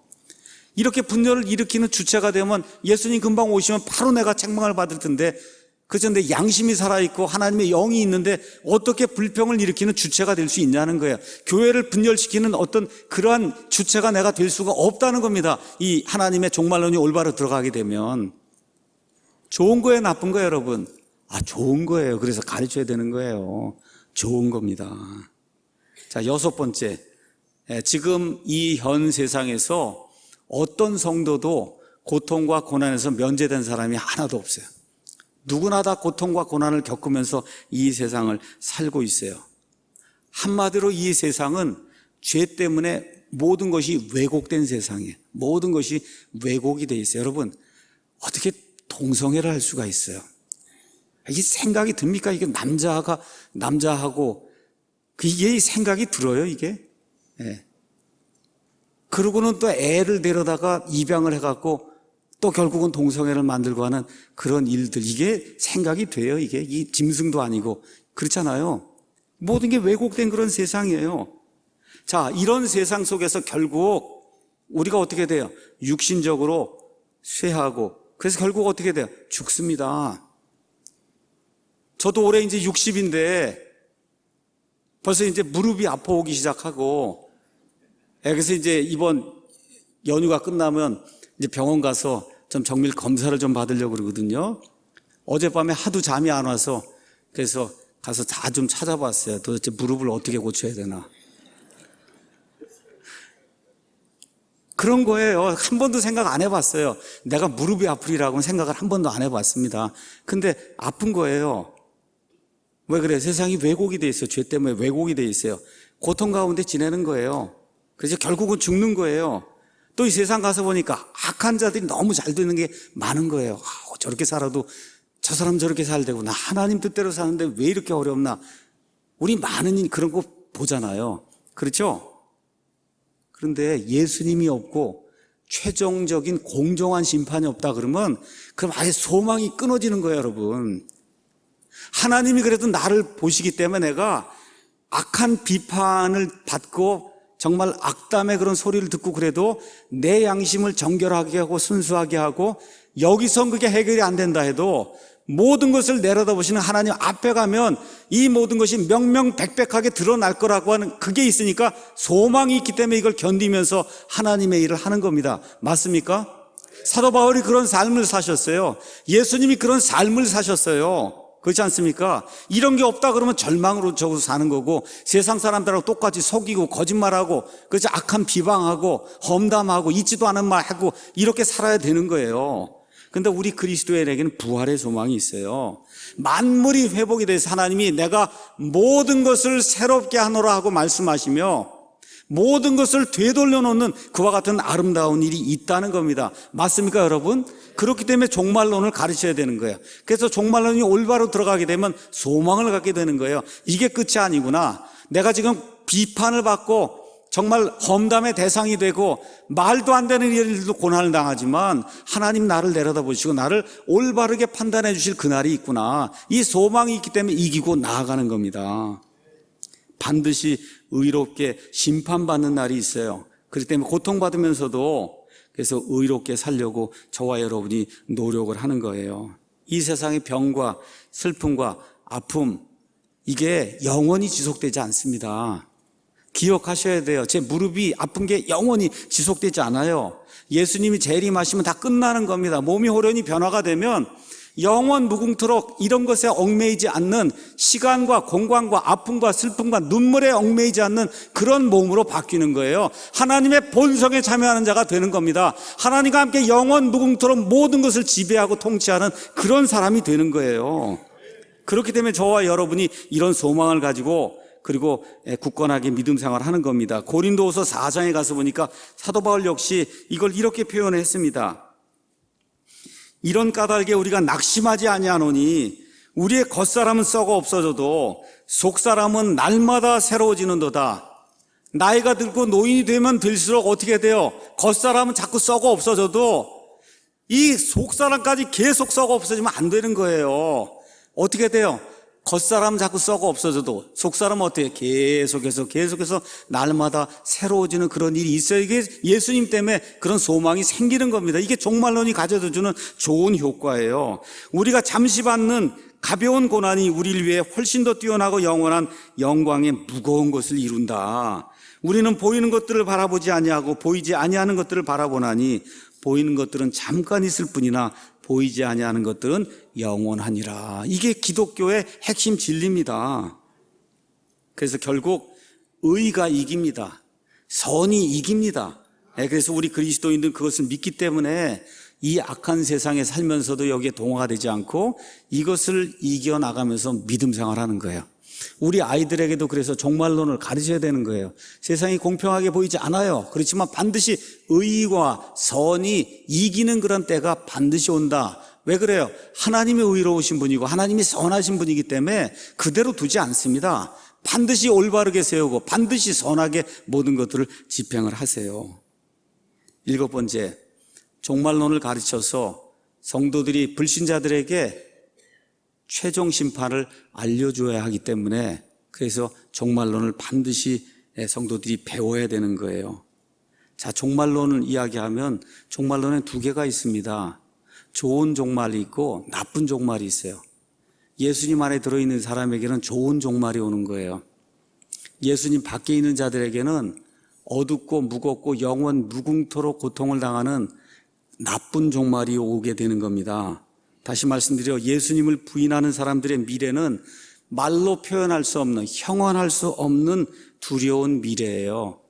Speaker 1: 이렇게 분열을 일으키는 주체가 되면 예수님 금방 오시면 바로 내가 책망을 받을 텐데, 그래서 내 양심이 살아있고 하나님의 영이 있는데 어떻게 불평을 일으키는 주체가 될 수 있냐는 거예요. 교회를 분열시키는 어떤 그러한 주체가 내가 될 수가 없다는 겁니다. 이 하나님의 종말론이 올바로 들어가게 되면. 좋은 거예요, 나쁜 거예요, 여러분? 좋은 거예요. 그래서 가르쳐야 되는 거예요. 좋은 겁니다. 자, 6번째. 지금 이 현 세상에서 어떤 성도도 고통과 고난에서 면제된 사람이 하나도 없어요. 누구나 다 고통과 고난을 겪으면서 이 세상을 살고 있어요. 한마디로 이 세상은 죄 때문에 모든 것이 왜곡된 세상이에요. 모든 것이 왜곡이 돼 있어요. 여러분, 어떻게 동성애를 할 수가 있어요? 이게 생각이 듭니까? 이게 남자하고 이게 생각이 들어요, 이게? 예. 그러고는 또 애를 데려다가 입양을 해갖고 또 결국은 동성애를 만들고 하는 그런 일들, 이게 생각이 돼요, 이게? 이 짐승도 아니고. 그렇잖아요. 모든 게 왜곡된 그런 세상이에요. 자, 이런 세상 속에서 결국 우리가 어떻게 돼요? 육신적으로 쇠하고, 그래서 결국 어떻게 돼요? 죽습니다. 저도 올해 이제 60인데 벌써 이제 무릎이 아파오기 시작하고, 그래서 이제 이번 연휴가 끝나면 이제 병원 가서 좀 정밀 검사를 좀 받으려고 그러거든요. 어젯밤에 하도 잠이 안 와서 그래서 가서 다 좀 찾아봤어요. 도대체 무릎을 어떻게 고쳐야 되나. 그런 거예요. 한 번도 생각 안 해봤어요. 내가 무릎이 아프리라고는 생각을 한 번도 안 해봤습니다. 근데 아픈 거예요. 왜 그래? 세상이 왜곡이 돼 있어요. 죄 때문에 왜곡이 돼 있어요. 고통 가운데 지내는 거예요. 그래서 결국은 죽는 거예요. 또 이 세상 가서 보니까 악한 자들이 너무 잘 되는 게 많은 거예요. 저렇게 살아도 저 사람 저렇게 살되고 나 하나님 뜻대로 사는데 왜 이렇게 어렵나. 우리 많은 그런 거 보잖아요. 그렇죠? 그런데 예수님이 없고 최종적인 공정한 심판이 없다 그러면 그럼 아예 소망이 끊어지는 거예요, 여러분. 하나님이 그래도 나를 보시기 때문에 내가 악한 비판을 받고 정말 악담의 그런 소리를 듣고 그래도 내 양심을 정결하게 하고 순수하게 하고 여기선 그게 해결이 안 된다 해도 모든 것을 내려다보시는 하나님 앞에 가면 이 모든 것이 명명백백하게 드러날 거라고 하는 그게 있으니까 소망이 있기 때문에 이걸 견디면서 하나님의 일을 하는 겁니다. 맞습니까? 사도 바울이 그런 삶을 사셨어요. 예수님이 그런 삶을 사셨어요. 그렇지 않습니까? 이런 게 없다 그러면 절망으로 적어서 사는 거고 세상 사람들하고 똑같이 속이고 거짓말하고 그렇지 악한 비방하고 험담하고 있지도 않은 말하고 이렇게 살아야 되는 거예요. 근데 우리 그리스도인에게는 부활의 소망이 있어요. 만물이 회복이 돼서 하나님이 내가 모든 것을 새롭게 하노라 하고 말씀하시며 모든 것을 되돌려 놓는 그와 같은 아름다운 일이 있다는 겁니다. 맞습니까, 여러분? 그렇기 때문에 종말론을 가르쳐야 되는 거예요. 그래서 종말론이 올바로 들어가게 되면 소망을 갖게 되는 거예요. 이게 끝이 아니구나. 내가 지금 비판을 받고 정말 험담의 대상이 되고 말도 안 되는 일들도 고난을 당하지만 하나님 나를 내려다보시고 나를 올바르게 판단해 주실 그날이 있구나. 이 소망이 있기 때문에 이기고 나아가는 겁니다. 반드시 의롭게 심판받는 날이 있어요. 그렇기 때문에 고통받으면서도 그래서 의롭게 살려고 저와 여러분이 노력을 하는 거예요. 이 세상의 병과 슬픔과 아픔, 이게 영원히 지속되지 않습니다. 기억하셔야 돼요. 제 무릎이 아픈 게 영원히 지속되지 않아요. 예수님이 재림하시면 다 끝나는 겁니다. 몸이 호련히 변화가 되면 영원 무궁토록 이런 것에 얽매이지 않는 시간과 공간과 아픔과 슬픔과 눈물에 얽매이지 않는 그런 몸으로 바뀌는 거예요. 하나님의 본성에 참여하는 자가 되는 겁니다. 하나님과 함께 영원 무궁토록 모든 것을 지배하고 통치하는 그런 사람이 되는 거예요. 그렇기 때문에 저와 여러분이 이런 소망을 가지고 그리고 굳건하게 믿음 생활을 하는 겁니다. 고린도후서 4장에 가서 보니까 사도 바울 역시 이걸 이렇게 표현했습니다. 이런 까닭에 우리가 낙심하지 아니하노니 우리의 겉사람은 썩어 없어져도 속사람은 날마다 새로워지는도다. 나이가 들고 노인이 되면 들수록 어떻게 돼요? 겉사람은 자꾸 썩어 없어져도 이 속사람까지 계속 썩어 없어지면 안 되는 거예요. 어떻게 돼요? 겉사람은 자꾸 썩어 없어져도 속사람은 어떻게 계속해서 날마다 새로워지는 그런 일이 있어요. 이게 예수님 때문에 그런 소망이 생기는 겁니다. 이게 종말론이 가져다 주는 좋은 효과예요. 우리가 잠시 받는 가벼운 고난이 우리를 위해 훨씬 더 뛰어나고 영원한 영광의 무거운 것을 이룬다. 우리는 보이는 것들을 바라보지 아니하고 보이지 아니하는 것들을 바라보나니 보이는 것들은 잠깐 있을 뿐이나 보이지 아니하는 것들은 영원하니라. 이게 기독교의 핵심 진리입니다. 그래서 결국 의가 이깁니다. 선이 이깁니다. 그래서 우리 그리스도인들은 그것을 믿기 때문에 이 악한 세상에 살면서도 여기에 동화가 되지 않고 이것을 이겨나가면서 믿음 생활하는 거예요. 우리 아이들에게도 그래서 종말론을 가르쳐야 되는 거예요. 세상이 공평하게 보이지 않아요. 그렇지만 반드시 의와 선이 이기는 그런 때가 반드시 온다. 왜 그래요? 하나님이 의로우신 분이고 하나님이 선하신 분이기 때문에 그대로 두지 않습니다. 반드시 올바르게 세우고 반드시 선하게 모든 것들을 집행을 하세요. 7번째, 종말론을 가르쳐서 성도들이 불신자들에게 최종 심판을 알려줘야 하기 때문에 그래서 종말론을 반드시 성도들이 배워야 되는 거예요. 자, 종말론을 이야기하면 종말론에 두 개가 있습니다. 좋은 종말이 있고 나쁜 종말이 있어요. 예수님 안에 들어있는 사람에게는 좋은 종말이 오는 거예요. 예수님 밖에 있는 자들에게는 어둡고 무겁고 영원 무궁토록 고통을 당하는 나쁜 종말이 오게 되는 겁니다. 다시 말씀드려 예수님을 부인하는 사람들의 미래는 말로 표현할 수 없는, 형언할 수 없는 두려운 미래예요.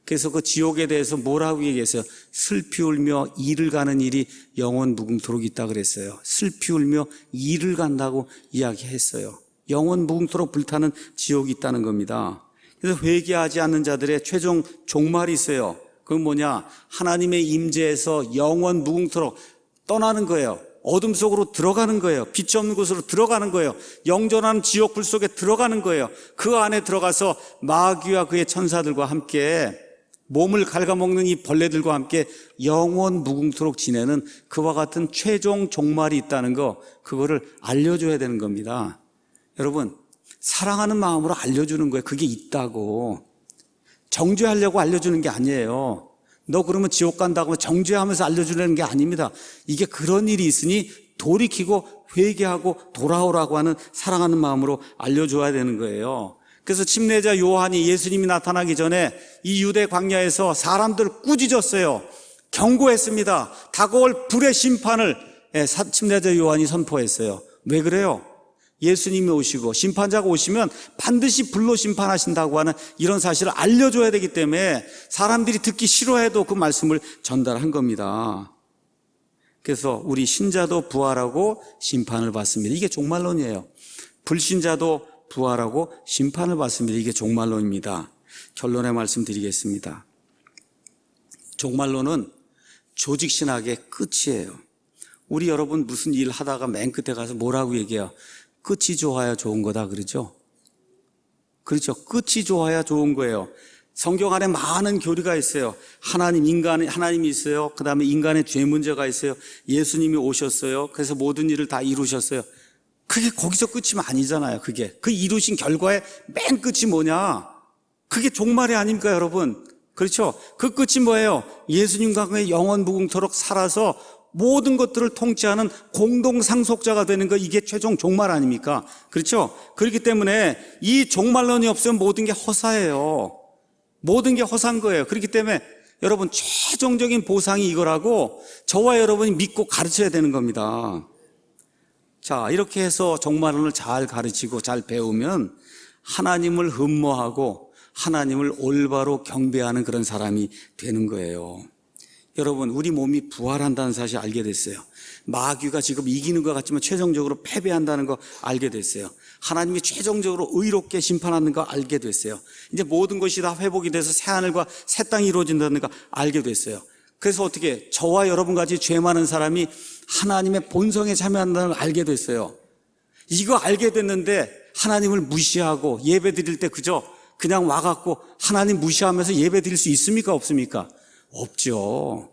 Speaker 1: 그래서 그 지옥에 대해서 뭐라고 얘기했어요? 슬피 울며 이를 가는 일이 영원 무궁토록 있다 그랬어요. 슬피 울며 이를 간다고 이야기했어요. 영원 무궁토록 불타는 지옥이 있다는 겁니다. 그래서 회개하지 않는 자들의 최종 종말이 있어요. 그건 뭐냐? 하나님의 임재에서 영원 무궁토록 떠나는 거예요. 어둠 속으로 들어가는 거예요. 빛이 없는 곳으로 들어가는 거예요. 영존하는 지옥불 속에 들어가는 거예요. 그 안에 들어가서 마귀와 그의 천사들과 함께 몸을 갉아먹는 이 벌레들과 함께 영원 무궁토록 지내는 그와 같은 최종 종말이 있다는 거, 그거를 알려줘야 되는 겁니다. 여러분, 사랑하는 마음으로 알려주는 거예요. 그게 있다고. 정죄하려고 알려주는 게 아니에요. 너 그러면 지옥 간다고 정죄하면서 알려주려는 게 아닙니다. 이게 그런 일이 있으니 돌이키고 회개하고 돌아오라고 하는 사랑하는 마음으로 알려줘야 되는 거예요. 그래서 침례자 요한이 예수님이 나타나기 전에 이 유대 광야에서 사람들을 꾸짖었어요. 경고했습니다. 다가올 불의 심판을 침례자 요한이 선포했어요. 왜 그래요? 예수님이 오시고 심판자가 오시면 반드시 불로 심판하신다고 하는 이런 사실을 알려줘야 되기 때문에 사람들이 듣기 싫어해도 그 말씀을 전달한 겁니다. 그래서 우리 신자도 부활하고 심판을 받습니다. 이게 종말론이에요. 불신자도 부활하고 심판을 받습니다. 이게 종말론입니다. 결론의 말씀 드리겠습니다. 종말론은 조직신학의 끝이에요. 우리 여러분 무슨 일 하다가 맨 끝에 가서 뭐라고 얘기해요? 끝이 좋아야 좋은 거다 그러죠? 그렇죠. 끝이 좋아야 좋은 거예요. 성경 안에 많은 교리가 있어요. 하나님이 있어요. 그 다음에 인간의 죄 문제가 있어요. 예수님이 오셨어요. 그래서 모든 일을 다 이루셨어요. 그게 거기서 끝이면 아니잖아요. 그게 그 이루신 결과의 맨 끝이 뭐냐? 그게 종말이 아닙니까, 여러분? 그렇죠. 그 끝이 뭐예요? 예수님과 그의 영원 무궁토록 살아서 모든 것들을 통치하는 공동 상속자가 되는 거, 이게 최종 종말 아닙니까? 그렇죠? 그렇기 때문에 이 종말론이 없으면 모든 게 허사예요. 모든 게 허사인 거예요. 그렇기 때문에 여러분 최종적인 보상이 이거라고 저와 여러분이 믿고 가르쳐야 되는 겁니다. 자, 이렇게 해서 종말론을 잘 가르치고 잘 배우면 하나님을 흠모하고 하나님을 올바로 경배하는 그런 사람이 되는 거예요. 여러분, 우리 몸이 부활한다는 사실 알게 됐어요. 마귀가 지금 이기는 것 같지만 최종적으로 패배한다는 거 알게 됐어요. 하나님이 최종적으로 의롭게 심판하는 거 알게 됐어요. 이제 모든 것이 다 회복이 돼서 새하늘과 새 땅이 이루어진다는 거 알게 됐어요. 그래서 어떻게 저와 여러분같이 죄 많은 사람이 하나님의 본성에 참여한다는 걸 알게 됐어요. 이거 알게 됐는데 하나님을 무시하고 예배 드릴 때 그냥 와갖고 하나님 무시하면서 예배 드릴 수 있습니까? 없습니까? 없죠.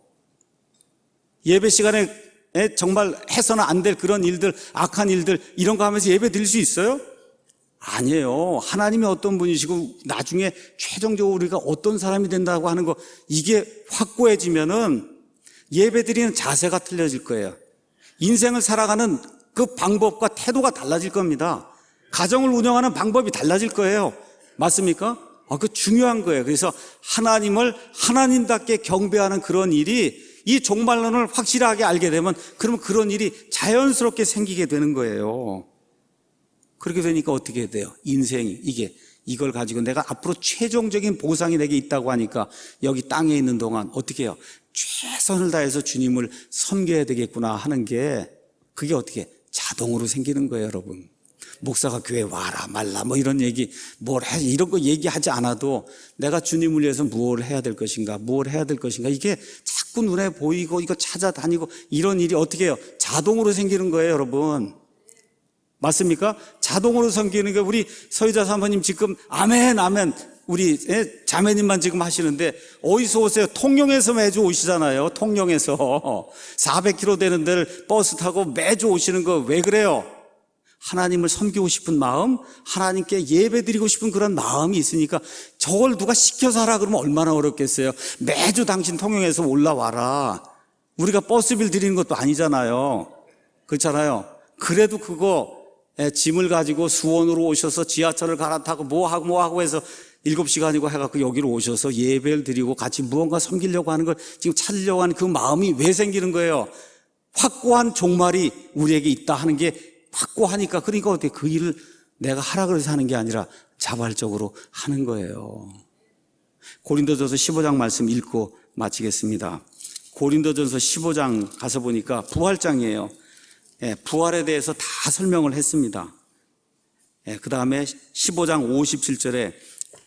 Speaker 1: 예배 시간에 정말 해서는 안 될 그런 일들, 악한 일들, 이런 거 하면서 예배 드릴 수 있어요? 아니에요. 하나님이 어떤 분이시고 나중에 최종적으로 우리가 어떤 사람이 된다고 하는 거, 이게 확고해지면은 예배 드리는 자세가 틀려질 거예요. 인생을 살아가는 그 방법과 태도가 달라질 겁니다. 가정을 운영하는 방법이 달라질 거예요. 맞습니까? 그 중요한 거예요. 그래서 하나님을 하나님답게 경배하는 그런 일이, 이 종말론을 확실하게 알게 되면 그러면 그런 일이 자연스럽게 생기게 되는 거예요. 그렇게 되니까 어떻게 돼요? 인생이, 이게 이걸 가지고 내가 앞으로 최종적인 보상이 내게 있다고 하니까 여기 땅에 있는 동안 어떻게 해요? 최선을 다해서 주님을 섬겨야 되겠구나 하는 게 그게 어떻게 자동으로 생기는 거예요, 여러분. 목사가 교회 와라 말라 뭐 이런 얘기 뭘 해 이런 거 얘기하지 않아도 내가 주님을 위해서 무엇을 해야 될 것인가 무엇을 해야 될 것인가 이게 자꾸 눈에 보이고 이거 찾아다니고 이런 일이 어떻게 해요? 자동으로 생기는 거예요, 여러분. 맞습니까? 자동으로 생기는 게 우리 서유자 사모님 지금 아멘 아멘 우리 자매님만 지금 하시는데 어디서 오세요? 통영에서 매주 오시잖아요. 통영에서 400km 되는 데를 버스 타고 매주 오시는 거 왜 그래요? 하나님을 섬기고 싶은 마음, 하나님께 예배 드리고 싶은 그런 마음이 있으니까 저걸 누가 시켜서 하라 그러면 얼마나 어렵겠어요. 매주 당신 통영에서 올라와라. 우리가 버스비를 드리는 것도 아니잖아요. 그렇잖아요. 그래도 그거 짐을 가지고 수원으로 오셔서 지하철을 갈아타고 뭐하고 해서 7시간이고 해갖고 여기로 오셔서 예배를 드리고 같이 무언가 섬기려고 하는 걸 지금 찾으려고 하는 그 마음이 왜 생기는 거예요? 확고한 종말이 우리에게 있다 하는 게 확고하니까 그러니까 어떻게 그 일을 내가 하라 그래서 하는 게 아니라 자발적으로 하는 거예요. 고린도전서 15장 말씀 읽고 마치겠습니다. 고린도전서 15장 가서 보니까 부활장이에요. 부활에 대해서 다 설명을 했습니다. 그 다음에 15장 57절에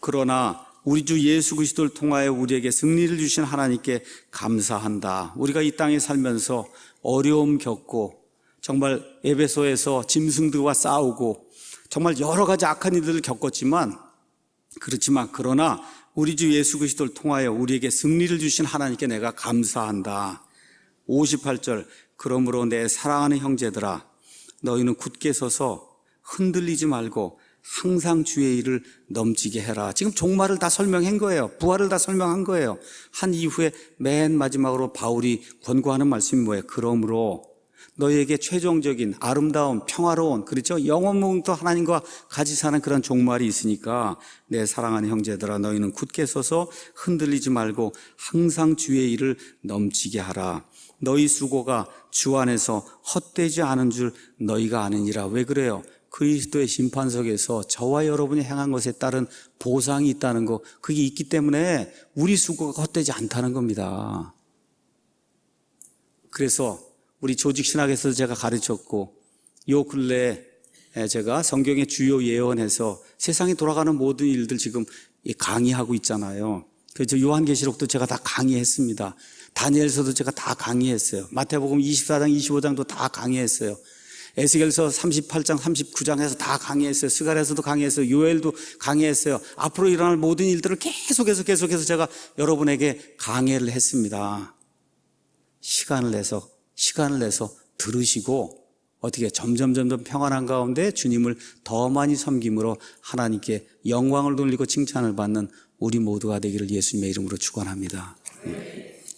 Speaker 1: 그러나 우리 주 예수 그리스도를 통하여 우리에게 승리를 주신 하나님께 감사한다. 우리가 이 땅에 살면서 어려움 겪고 정말 에베소에서 짐승들과 싸우고 정말 여러 가지 악한 일들을 겪었지만 그러나 우리 주 예수 그리스도를 통하여 우리에게 승리를 주신 하나님께 내가 감사한다. 58절 그러므로 내 사랑하는 형제들아 너희는 굳게 서서 흔들리지 말고 항상 주의 일을 넘치게 해라. 지금 종말을 다 설명한 거예요. 부활을 다 설명한 거예요. 한 이후에 맨 마지막으로 바울이 권고하는 말씀이 뭐예요? 그러므로 너희에게 최종적인 아름다운 평화로운 그렇죠? 영원부터 하나님과 같이 사는 그런 종말이 있으니까 내 사랑하는 형제들아 너희는 굳게 서서 흔들리지 말고 항상 주의 일을 넘치게 하라. 너희 수고가 주 안에서 헛되지 않은 줄 너희가 아느니라. 왜 그래요? 그리스도의 심판석에서 저와 여러분이 행한 것에 따른 보상이 있다는 거 그게 있기 때문에 우리 수고가 헛되지 않다는 겁니다. 그래서 우리 조직신학에서 제가 가르쳤고 요 근래에 제가 성경의 주요 예언에서 세상이 돌아가는 모든 일들 지금 강의하고 있잖아요. 그래서 요한계시록도 제가 다 강의했습니다. 다니엘서도 제가 다 강의했어요. 마태복음 24장 25장도 다 강의했어요. 에스겔서 38장 39장에서 다 강의했어요. 스가랴서도 강의했어요. 요엘도 강의했어요. 앞으로 일어날 모든 일들을 계속해서 제가 여러분에게 강의를 했습니다. 시간을 내서 들으시고 어떻게 점점 평안한 가운데 주님을 더 많이 섬김으로 하나님께 영광을 돌리고 칭찬을 받는 우리 모두가 되기를 예수님의 이름으로 축원합니다.